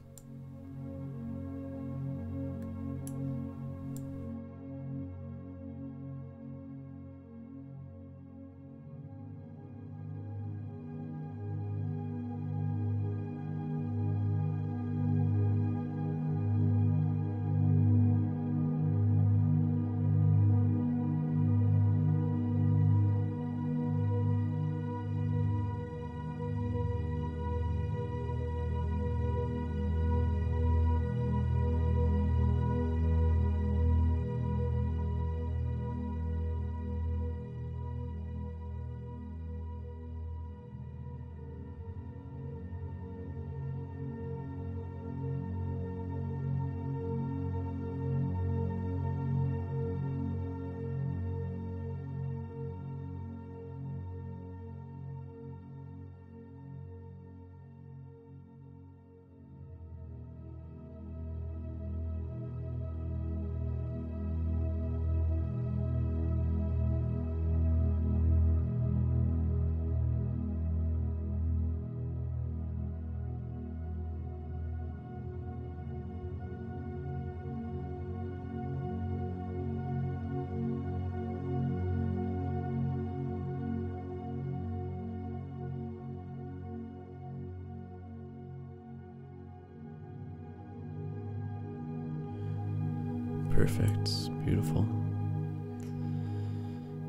Perfect. Beautiful.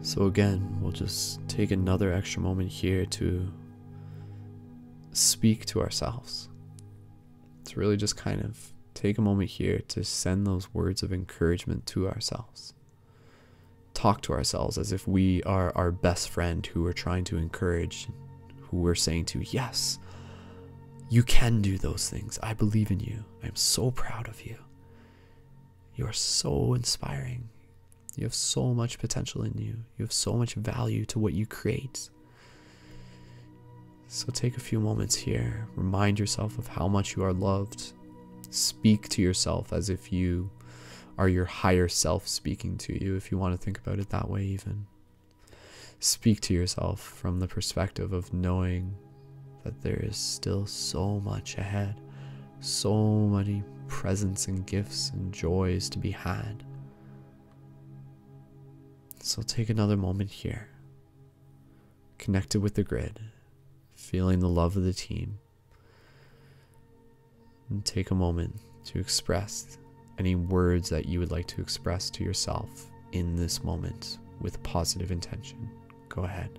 So again, we'll just take another extra moment here to speak to ourselves. To really just kind of take a moment here to send those words of encouragement to ourselves. Talk to ourselves as if we are our best friend who we're trying to encourage, who we're saying to, yes, you can do those things. I believe in you. I'm so proud of you. You are so inspiring. You have so much potential in you. You have so much value to what you create. So take a few moments here. Remind yourself of how much you are loved. Speak to yourself as if you are your higher self speaking to you, if you want to think about it that way even. Speak to yourself from the perspective of knowing that there is still so much ahead. So many presents and gifts and joys to be had. So take another moment here, connected with the grid, feeling the love of the team, and take a moment to express any words that you would like to express to yourself in this moment with positive intention. Go ahead.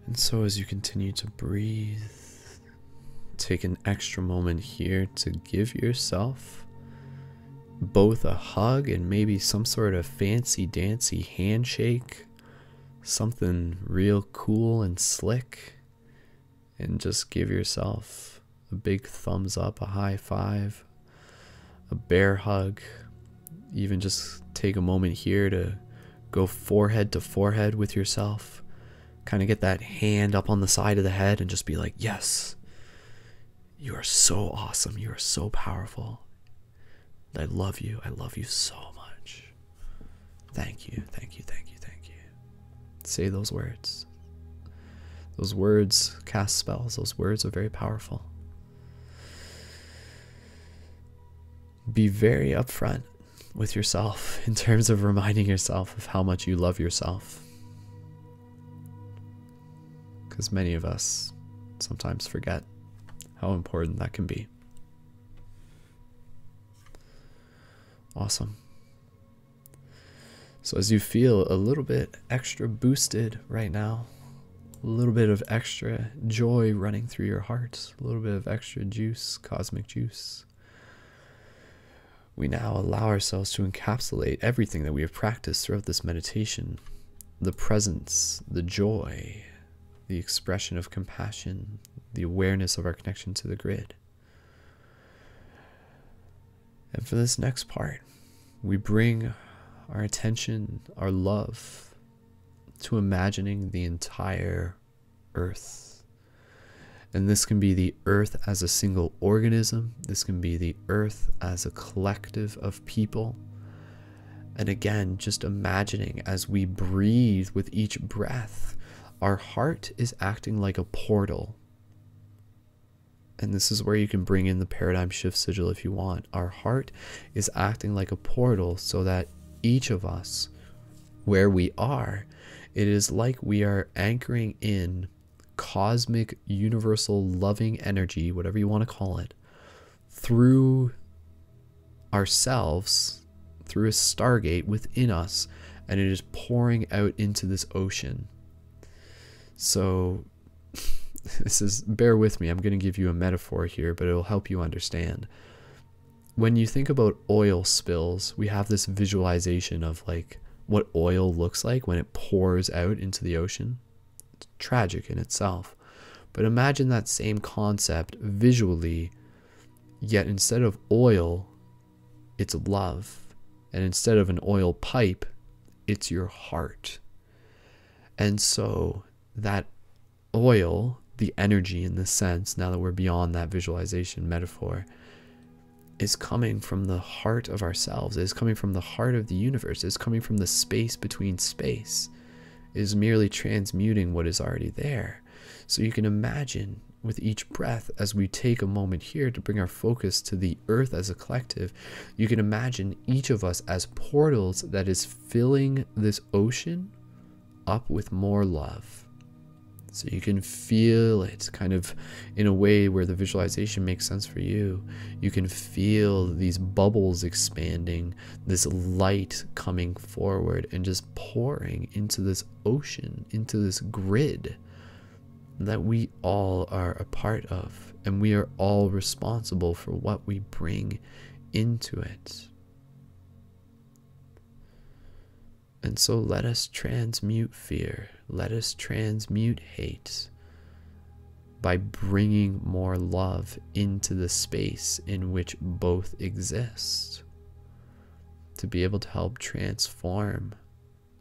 And so as you continue to breathe, take an extra moment here to give yourself both a hug and maybe some sort of fancy dancy handshake, something real cool and slick, and just give yourself a big thumbs up, a high five, a bear hug. Even just take a moment here to go forehead to forehead with yourself. Kind of get that hand up on the side of the head and just be like, yes, you are so awesome. You are so powerful. I love you. I love you so much. Thank you. Thank you. Thank you. Thank you. Say those words. Those words cast spells. Those words are very powerful. Be very upfront with yourself in terms of reminding yourself of how much you love yourself. Because many of us sometimes forget how important that can be. Awesome. So as you feel a little bit extra boosted right now, a little bit of extra joy running through your heart, a little bit of extra juice, cosmic juice, we now allow ourselves to encapsulate everything that we have practiced throughout this meditation. The presence, the joy, the expression of compassion, the awareness of our connection to the grid. And for this next part, we bring our attention, our love, to imagining the entire Earth. And this can be the Earth as a single organism. This can be the Earth as a collective of people. And again, just imagining as we breathe with each breath, our heart is acting like a portal. And this is where you can bring in the paradigm shift sigil if you want. Our heart is acting like a portal so that each of us, where we are, it is like we are anchoring in cosmic, universal, loving energy, whatever you want to call it, through ourselves, through a stargate within us, and it is pouring out into this ocean. So bear with me, I'm going to give you a metaphor here, but it'll help you understand. When you think about oil spills, we have this visualization of like what oil looks like when it pours out into the ocean. It's tragic in itself. But imagine that same concept visually, yet instead of oil, it's love. And instead of an oil pipe, it's your heart. And so that oil, the energy in this sense, now that we're beyond that visualization metaphor, is coming from the heart of ourselves, is coming from the heart of the universe, is coming from the space between space, is merely transmuting what is already there. So you can imagine with each breath, as we take a moment here to bring our focus to the earth as a collective, you can imagine each of us as portals that is filling this ocean up with more love. So you can feel it kind of in a way where the visualization makes sense for you. You can feel these bubbles expanding, this light coming forward and just pouring into this ocean, into this grid that we all are a part of, and we are all responsible for what we bring into it. And so let us transmute fear. Let us transmute hate by bringing more love into the space in which both exist, to be able to help transform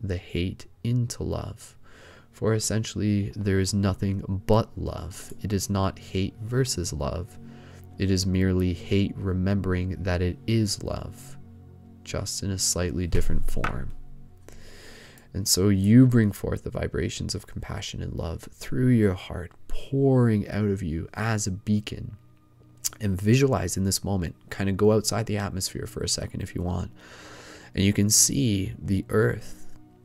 the hate into love. For essentially, there is nothing but love. It is not hate versus love. It is merely hate remembering that it is love, just in a slightly different form. And so you bring forth the vibrations of compassion and love through your heart, pouring out of you as a beacon. And visualize in this moment, kind of go outside the atmosphere for a second if you want. And you can see the earth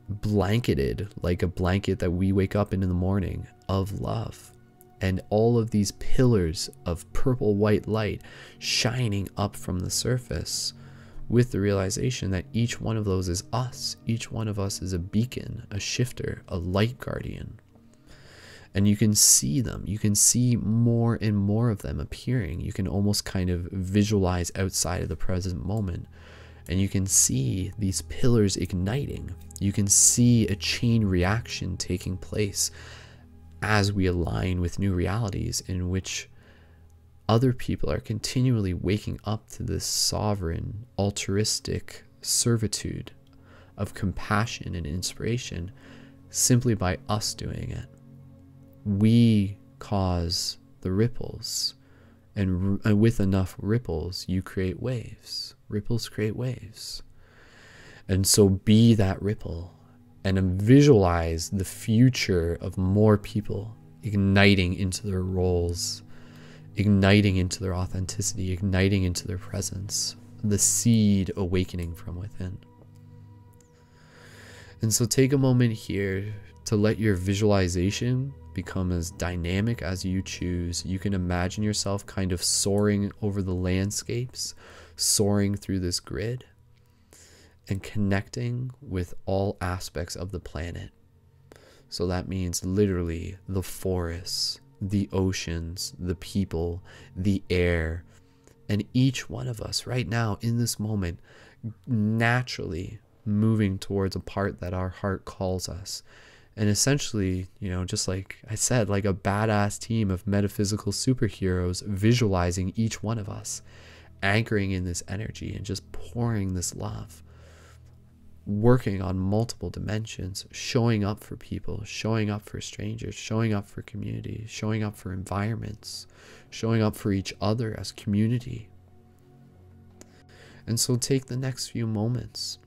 blanketed like a blanket that we wake up in the morning of love. And all of these pillars of purple white light shining up from the surface, with the realization that each one of those is us. Each one of us is a beacon, a shifter, a light guardian. And you can see them. You can see more and more of them appearing. You can almost kind of visualize outside of the present moment. And you can see these pillars igniting. You can see a chain reaction taking place as we align with new realities in which other people are continually waking up to this sovereign, altruistic servitude of compassion and inspiration simply by us doing it. We cause the ripples, and with enough ripples, you create waves. Ripples create waves. And so be that ripple and visualize the future of more people igniting into their roles, igniting into their authenticity, igniting into their presence, the seed awakening from within. And so take a moment here to let your visualization become as dynamic as you choose. You can imagine yourself kind of soaring over the landscapes, soaring through this grid, and connecting with all aspects of the planet. So that means literally the forests, the oceans, the people, the air, and each one of us right now in this moment naturally moving towards a part that our heart calls us. And essentially, just like I said, like a badass team of metaphysical superheroes visualizing each one of us, anchoring in this energy and just pouring this love, working on multiple dimensions, showing up for people, showing up for strangers, showing up for community, showing up for environments, showing up for each other as community. And so take the next few moments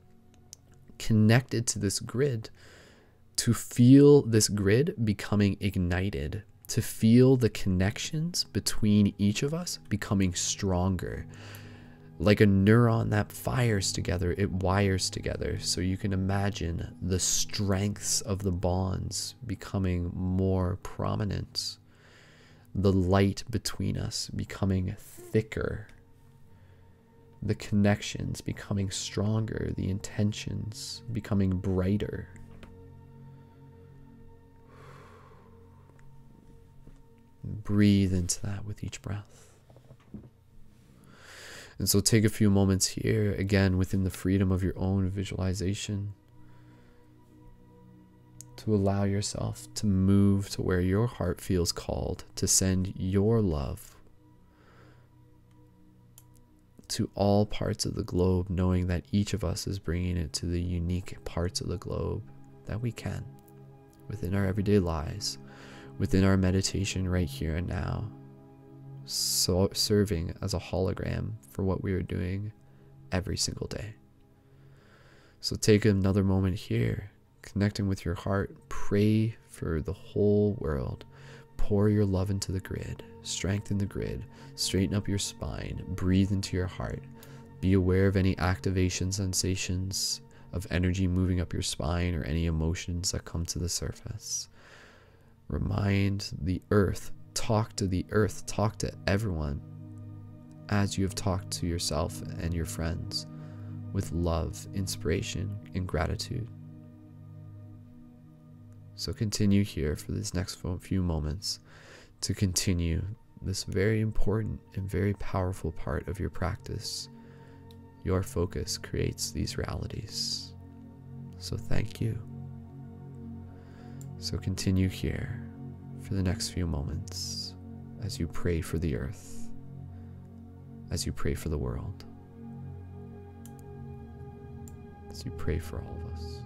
connected to this grid to feel this grid becoming ignited, to feel the connections between each of us becoming stronger. Like a neuron that fires together, it wires together. So you can imagine the strengths of the bonds becoming more prominent, the light between us becoming thicker, the connections becoming stronger, the intentions becoming brighter. Breathe into that with each breath. And so take a few moments here, again, within the freedom of your own visualization, to allow yourself to move to where your heart feels called to send your love to all parts of the globe, knowing that each of us is bringing it to the unique parts of the globe that we can within our everyday lives, within our meditation right here and now. So serving as a hologram for what we are doing every single day. So take another moment here, connecting with your heart. Pray for the whole world. Pour your love into the grid. Strengthen the grid. Straighten up your spine. Breathe into your heart. Be aware of any activation sensations of energy moving up your spine or any emotions that come to the surface. Remind the earth, talk to the earth, talk to everyone as you have talked to yourself and your friends with love, inspiration, and gratitude. So continue here for these next few moments to continue this very important and very powerful part of your practice. Your focus creates these realities. So thank you. So continue here for the next few moments as you pray for the earth, as you pray for the world, as you pray for all of us.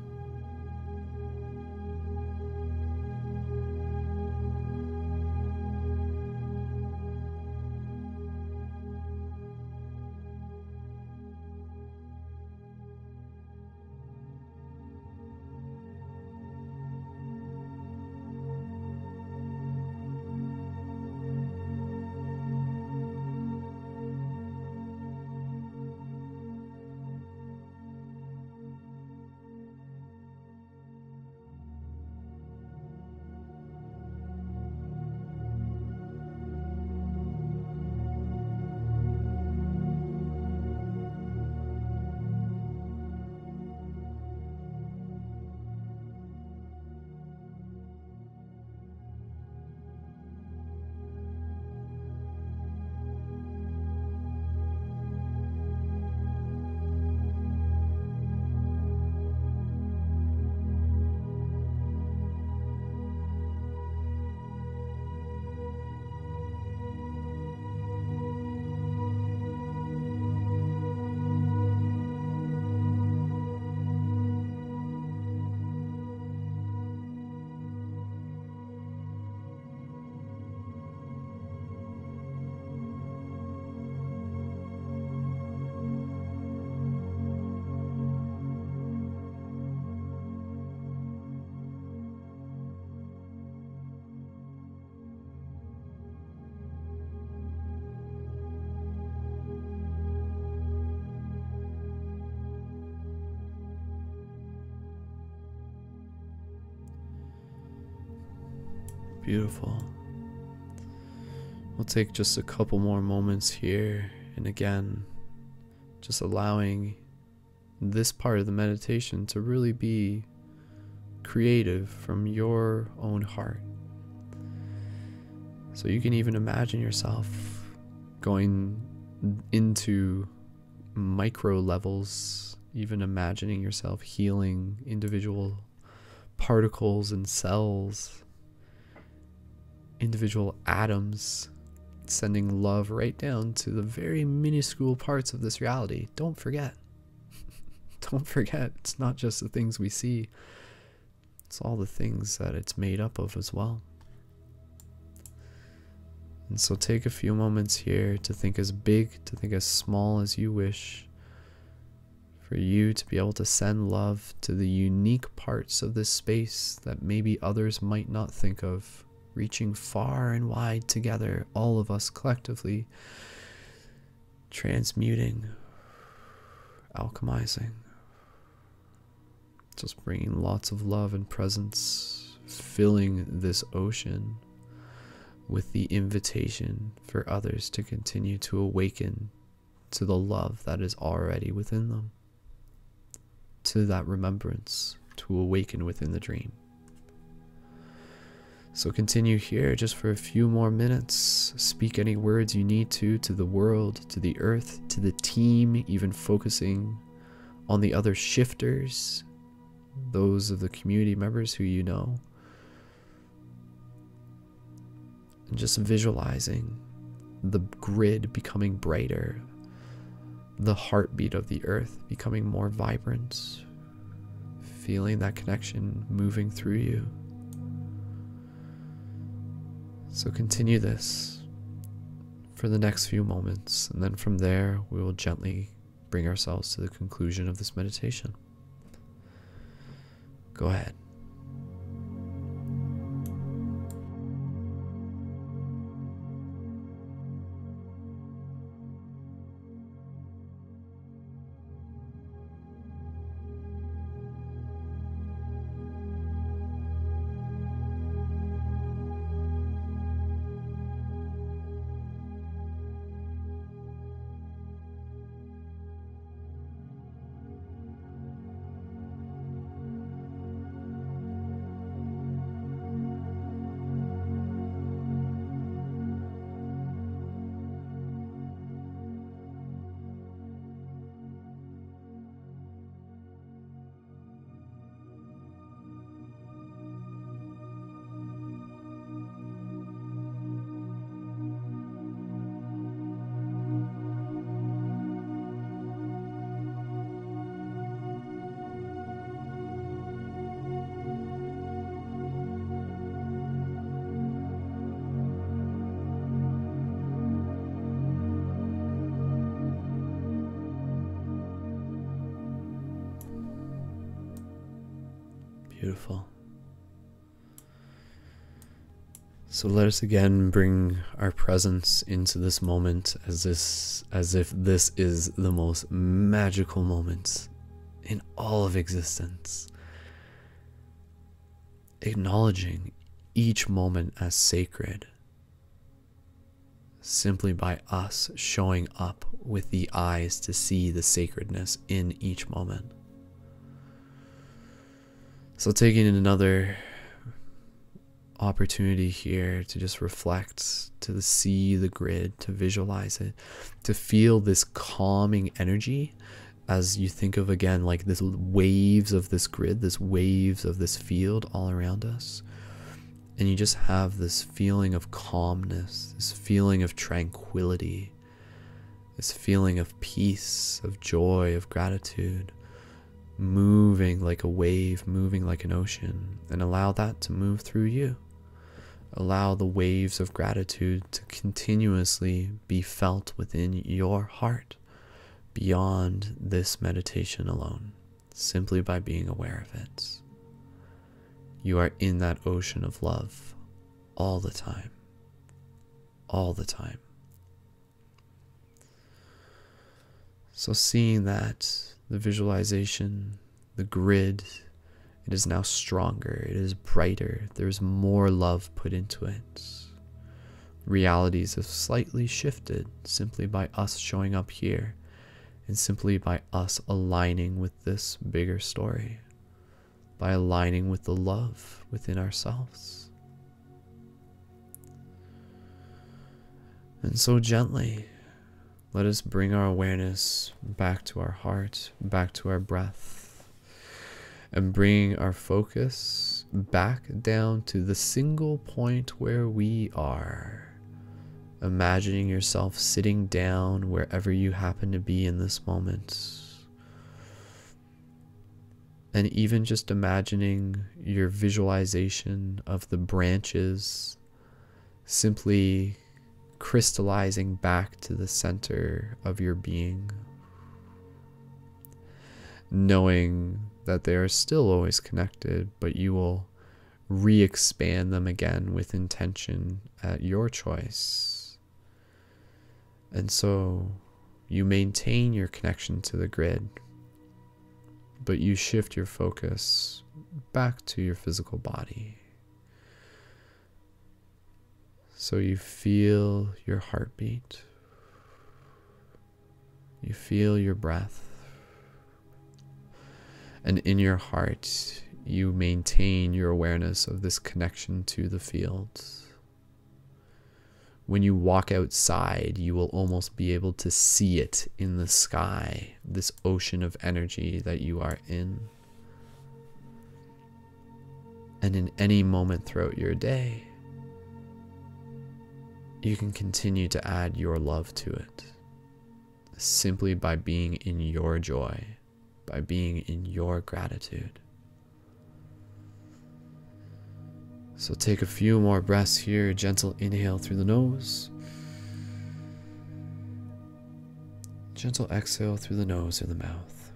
Beautiful. We'll take just a couple more moments here, and again, just allowing this part of the meditation to really be creative from your own heart. So you can even imagine yourself going into micro levels, even imagining yourself healing individual particles and cells, individual atoms, sending love right down to the very minuscule parts of this reality. Don't forget. Don't forget, it's not just the things we see, it's all the things that it's made up of as well. And so take a few moments here to think as big, to think as small as you wish, for you to be able to send love to the unique parts of this space that maybe others might not think of, reaching far and wide together, all of us collectively, transmuting, alchemizing, just bringing lots of love and presence, filling this ocean with the invitation for others to continue to awaken to the love that is already within them, to that remembrance, to awaken within the dream. So continue here just for a few more minutes. Speak any words you need to the world, to the earth, to the team, even focusing on the other shifters, those of the community members who you know. And just visualizing the grid becoming brighter, the heartbeat of the earth becoming more vibrant, feeling that connection moving through you. So continue this for the next few moments, and then from there we will gently bring ourselves to the conclusion of this meditation. Go ahead. Beautiful. So let us again bring our presence into this moment as if this is the most magical moment in all of existence. Acknowledging each moment as sacred, simply by us showing up with the eyes to see the sacredness in each moment. So taking another opportunity here to just reflect, to see the grid, to visualize it, to feel this calming energy as you think of, again, like this waves of this grid, this waves of this field all around us. And you just have this feeling of calmness, this feeling of tranquility, this feeling of peace, of joy, of gratitude, moving like a wave, moving like an ocean, and allow that to move through you. Allow the waves of gratitude to continuously be felt within your heart beyond this meditation alone, simply by being aware of it. You are in that ocean of love all the time. All the time. So seeing that, the visualization, the grid, it is now stronger, it is brighter, there's more love put into it. Realities have slightly shifted simply by us showing up here and simply by us aligning with this bigger story, by aligning with the love within ourselves. And so gently, let us bring our awareness back to our heart, back to our breath, and bring our focus back down to the single point where we are. Imagining yourself sitting down wherever you happen to be in this moment. And even just imagining your visualization of the branches simply crystallizing back to the center of your being, knowing that they are still always connected, but you will re-expand them again with intention at your choice. And so you maintain your connection to the grid, but you shift your focus back to your physical body. So you feel your heartbeat, you feel your breath, and in your heart, you maintain your awareness of this connection to the field. When you walk outside, you will almost be able to see it in the sky, this ocean of energy that you are in. And in any moment throughout your day, you can continue to add your love to it, simply by being in your joy, by being in your gratitude. So take a few more breaths here. Gentle inhale through the nose. Gentle exhale through the nose or the mouth.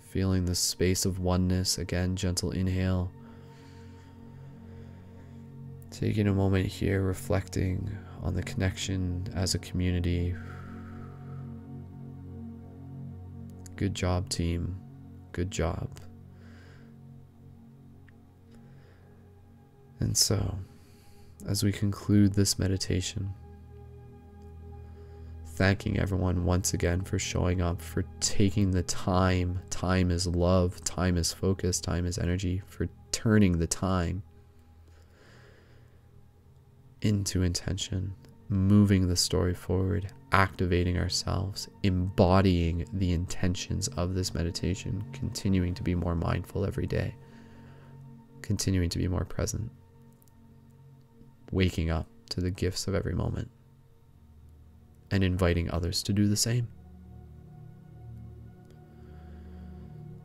Feeling the space of oneness. Again, gentle inhale. Taking a moment here, reflecting on the connection as a community. Good job, team. Good job. And so, as we conclude this meditation, thanking everyone once again for showing up, for taking the time. Time is love, time is focus, time is energy, for turning the time into intention, moving the story forward, activating ourselves, embodying the intentions of this meditation, continuing to be more mindful every day, continuing to be more present, waking up to the gifts of every moment, and inviting others to do the same.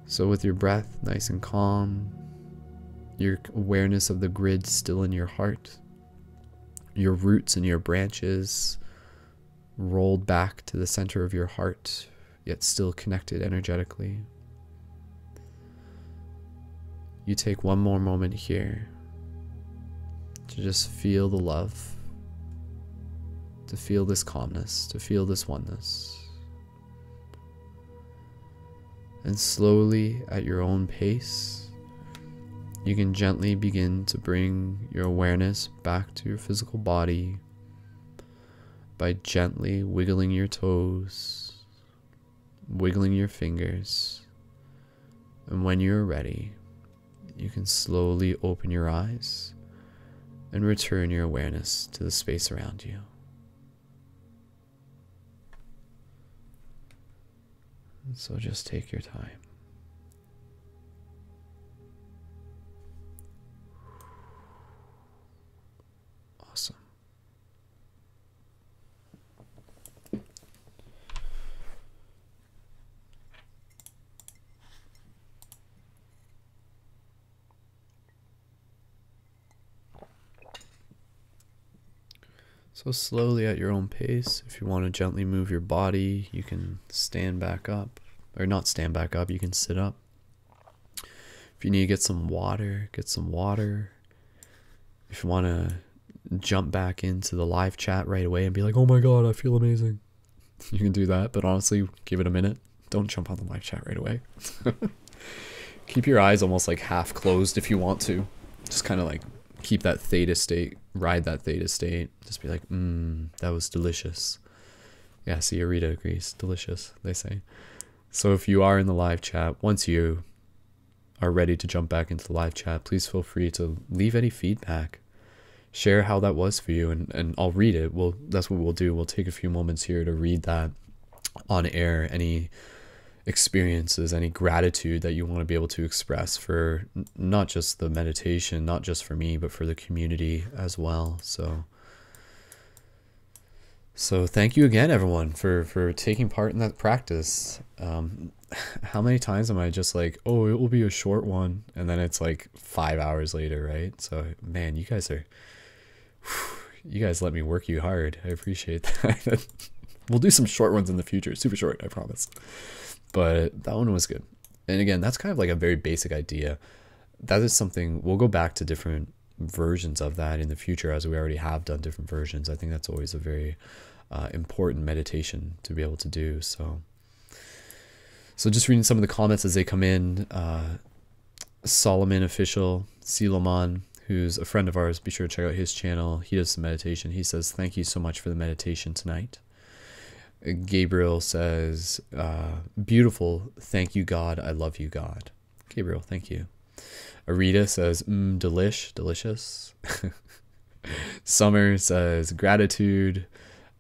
So with your breath nice and calm, your awareness of the grid still in your heart, your roots and your branches rolled back to the center of your heart, yet still connected energetically. You take one more moment here to just feel the love, to feel this calmness, to feel this oneness. And slowly, at your own pace, you can gently begin to bring your awareness back to your physical body by gently wiggling your toes, wiggling your fingers. And when you're ready, you can slowly open your eyes and return your awareness to the space around you. So just take your time. Awesome. So slowly at your own pace, if you want to gently move your body, you can stand back up. Or not stand back up, you can sit up. If you need to get some water, get some water. If you want to jump back into the live chat right away and be like, oh my god, I feel amazing, you can do that. But honestly, give it a minute. Don't jump on the live chat right away. Keep your eyes almost like half closed if you want to. Just kind of like keep that theta state, ride that theta state. Just be like, that was delicious. Yeah, see, Arita agrees. Delicious, they say. So if you are in the live chat, once you are ready to jump back into the live chat, please feel free to leave any feedback. Share how that was for you, and I'll read it. That's what we'll do. We'll take a few moments here to read that on air. Any experiences, any gratitude that you want to be able to express for not just the meditation, not just for me, but for the community as well. So thank you again, everyone, for taking part in that practice. How many times am I just like, oh, it will be a short one, and then it's like 5 hours later, right? So, man, you guys let me work you hard. I appreciate that. We'll do some short ones in the future, super short, I promise. But that one was good. And again, that's kind of like a very basic idea. That is something, we'll go back to different versions of that in the future, as we already have done different versions. I think that's always a very important meditation to be able to do. So just reading some of the comments as they come in. Solomon Official, Siloman, who's a friend of ours, be sure to check out his channel. He does some meditation. He says, thank you so much for the meditation tonight. Gabriel says, beautiful. Thank you, God. I love you, God. Gabriel, thank you. Arita says, delicious. Summer says, gratitude.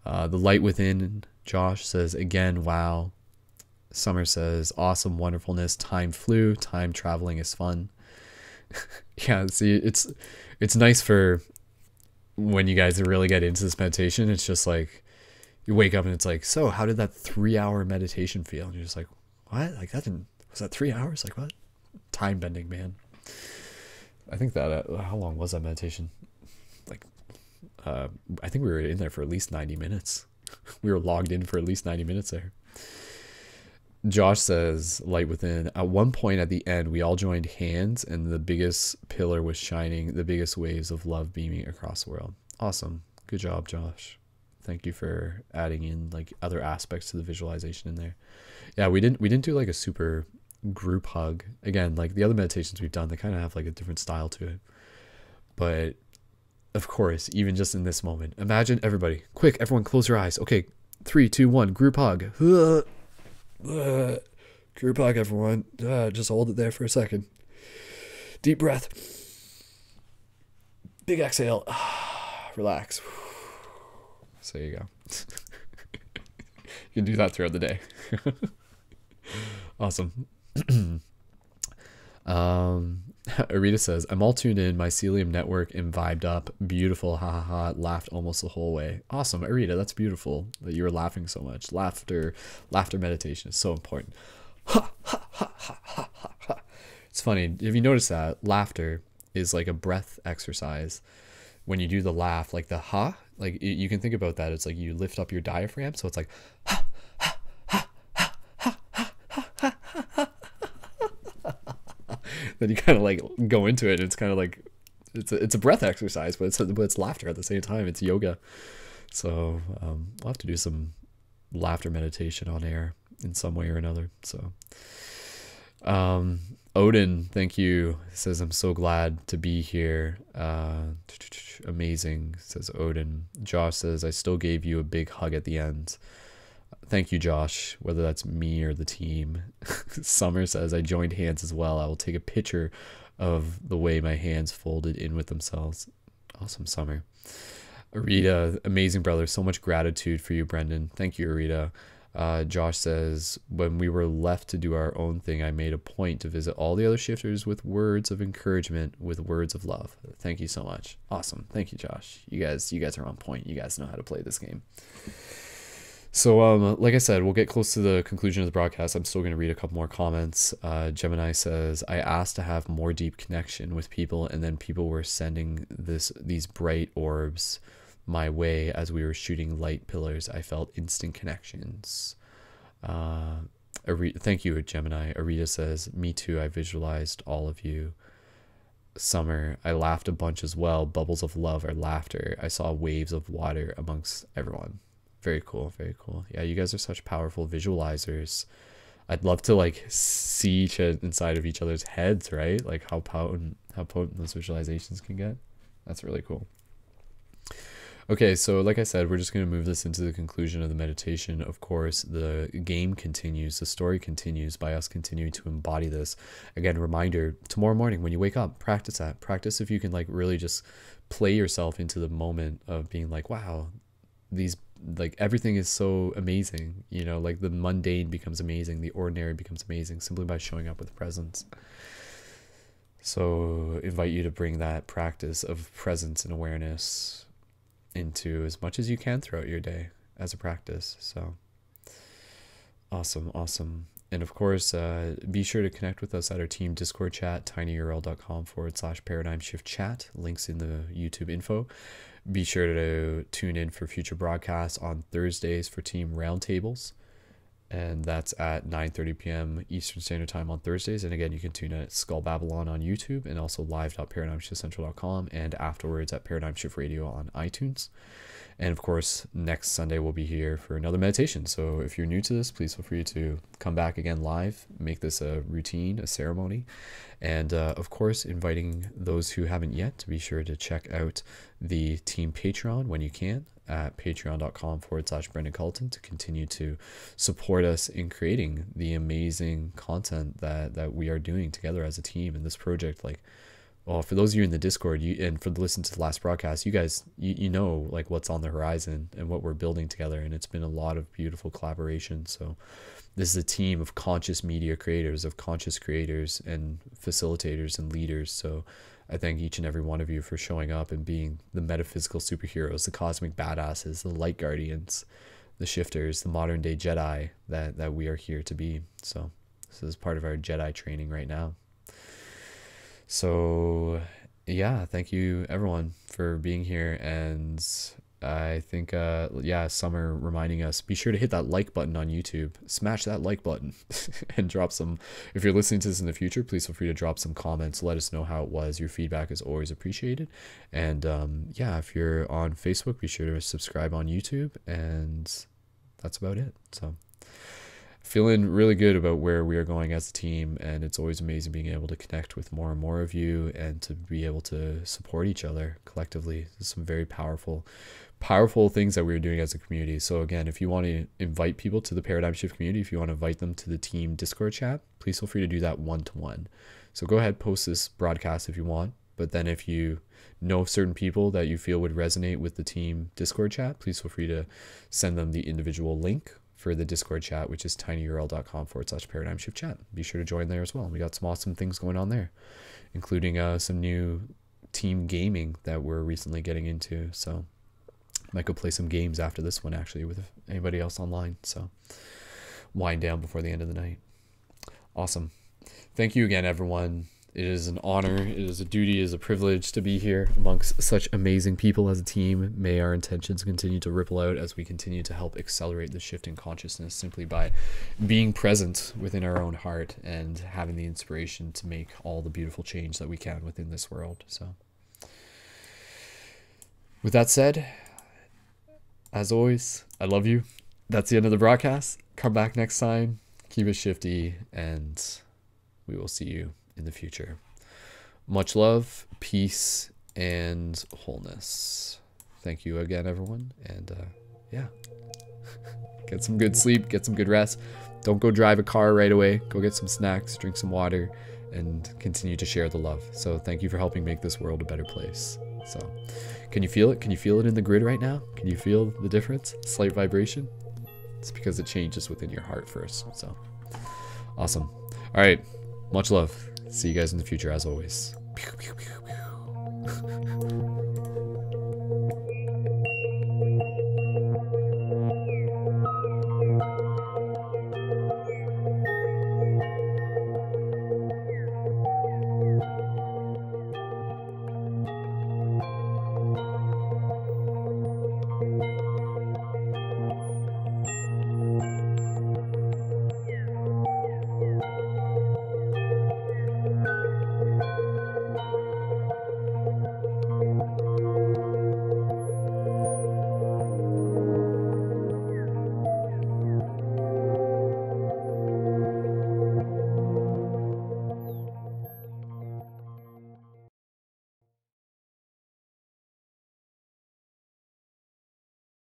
The light within. Josh says, again, wow. Summer says, awesome wonderfulness. Time flew. Time traveling is fun. Yeah, see, it's nice for when you guys really get into this meditation. It's just like, you wake up and it's like, so how did that 3-hour meditation feel? And you're just like, what? Like was that 3 hours? Like what? Time bending, man. I think that, how long was that meditation? Like, I think we were in there for at least 90 minutes. We were logged in for at least 90 minutes there. Josh says, light within. At one point at the end, we all joined hands and the biggest pillar was shining, the biggest waves of love beaming across the world. Awesome. Good job, Josh. Thank you for adding in like other aspects to the visualization in there. Yeah, we didn't do like a super group hug. Again, like the other meditations we've done, they kind of have like a different style to it. But of course, even just in this moment, imagine everybody, quick, everyone close your eyes. Okay, 3, 2, 1, group hug. Group hug, everyone. Just hold it there for a second. Deep breath. Big exhale. Relax. So there you go. You can do that throughout the day. Awesome. Arita says, I'm all tuned in, mycelium network, and vibed up. Beautiful, ha ha ha. Laughed almost the whole way. Awesome, Arita, that's beautiful that you were laughing so much. Laughter meditation is so important. Ha ha ha ha ha ha ha. It's funny, if you notice that, laughter is like a breath exercise. When you do the laugh, like the ha, like you can think about that. It's like you lift up your diaphragm, so it's like ha ha ha ha then you kind of like go into it, and it's kind of like it's a breath exercise, but it's laughter at the same time. It's yoga. So we'll have to do some laughter meditation on air in some way or another. So Odin, thank you, says, I'm so glad to be here. Amazing, says Odin. Josh says, I still gave you a big hug at the end. Thank you, Josh, whether that's me or the team. Summer says, I joined hands as well. I will take a picture of the way my hands folded in with themselves. Awesome, Summer. Arita, amazing brother. So much gratitude for you, Brendan. Thank you, Arita. Josh says, when we were left to do our own thing, I made a point to visit all the other shifters with words of encouragement, with words of love. Thank you so much. Awesome. Thank you, Josh. You guys are on point. You guys know how to play this game. So, like I said, we'll get close to the conclusion of the broadcast. I'm still going to read a couple more comments. Gemini says, I asked to have more deep connection with people, and then people were sending these bright orbs my way as we were shooting light pillars. I felt instant connections. Thank you, Gemini. Arita says, me too. I visualized all of you. Summer, I laughed a bunch as well. Bubbles of love or laughter. I saw waves of water amongst everyone. Very cool. Very cool. Yeah, you guys are such powerful visualizers. I'd love to like see each inside of each other's heads, right? Like how potent those visualizations can get. That's really cool. Okay, so like I said, we're just going to move this into the conclusion of the meditation. Of course, the game continues, the story continues by us continuing to embody this. Again, reminder, tomorrow morning when you wake up, practice that. Practice if you can like really just play yourself into the moment of being like, wow, these, like everything is so amazing, you know, like the mundane becomes amazing, the ordinary becomes amazing simply by showing up with presence. So invite you to bring that practice of presence and awareness into as much as you can throughout your day as a practice. So awesome. And of course, be sure to connect with us at our team Discord chat, tinyurl.com/paradigm shift chat. Links in the YouTube info. Be sure to tune in for future broadcasts on Thursdays for team roundtables. And that's at 9:30 p.m. Eastern Standard Time on Thursdays. And again, you can tune in at Skull Babylon on YouTube and also live.paradigmshiftcentral.com and afterwards at Paradigm Shift Radio on iTunes. And of course, next Sunday we'll be here for another meditation. So if you're new to this, please feel free to come back again live, make this a routine, a ceremony. And of course, inviting those who haven't yet to be sure to check out the team Patreon when you can at patreon.com/Brendan Culleton to continue to support us in creating the amazing content that we are doing together as a team in this project. Like, well, for those of you in the Discord, and for the listen to the last broadcast, you guys, you know, like what's on the horizon and what we're building together. And it's been a lot of beautiful collaboration. So this is a team of conscious media creators, of conscious creators and facilitators and leaders. So I thank each and every one of you for showing up and being the metaphysical superheroes, the cosmic badasses, the light guardians, the shifters, the modern day Jedi that we are here to be. So this is part of our Jedi training right now. So yeah, thank you everyone for being here. And I think, Summer reminding us, be sure to hit that like button on YouTube, smash that like button and drop some, if you're listening to this in the future, please feel free to drop some comments. Let us know how it was. Your feedback is always appreciated. And if you're on Facebook, be sure to subscribe on YouTube, and that's about it. So feeling really good about where we are going as a team, and it's always amazing being able to connect with more and more of you and to be able to support each other collectively. There's some very powerful things that we're doing as a community. So again, if you want to invite people to the Paradigm Shift community, if you want to invite them to the team Discord chat, please feel free to do that one-to-one. So go ahead, post this broadcast if you want, but then if you know certain people that you feel would resonate with the team Discord chat, please feel free to send them the individual link for the Discord chat, which is tinyurl.com/paradigm shift chat. Be sure to join there as well. We got some awesome things going on there, including some new team gaming that we're recently getting into. So might go play some games after this one, actually, with anybody else online. So wind down before the end of the night. Awesome. Thank you again, everyone. It is an honor, it is a duty, it is a privilege to be here amongst such amazing people as a team. May our intentions continue to ripple out as we continue to help accelerate the shift in consciousness simply by being present within our own heart and having the inspiration to make all the beautiful change that we can within this world. So, with that said, as always, I love you. That's the end of the broadcast. Come back next time. Keep it shifty, and we will see you in the future. Much love, peace, and wholeness. Thank you again, everyone. And yeah, get some good sleep, get some good rest. Don't go drive a car right away. Go get some snacks, drink some water, and continue to share the love. So thank you for helping make this world a better place. So can you feel it? Can you feel it in the grid right now? Can you feel the difference? Slight vibration? It's because it changes within your heart first. So awesome. All right. Much love. See you guys in the future as always. Pew, pew, pew, pew.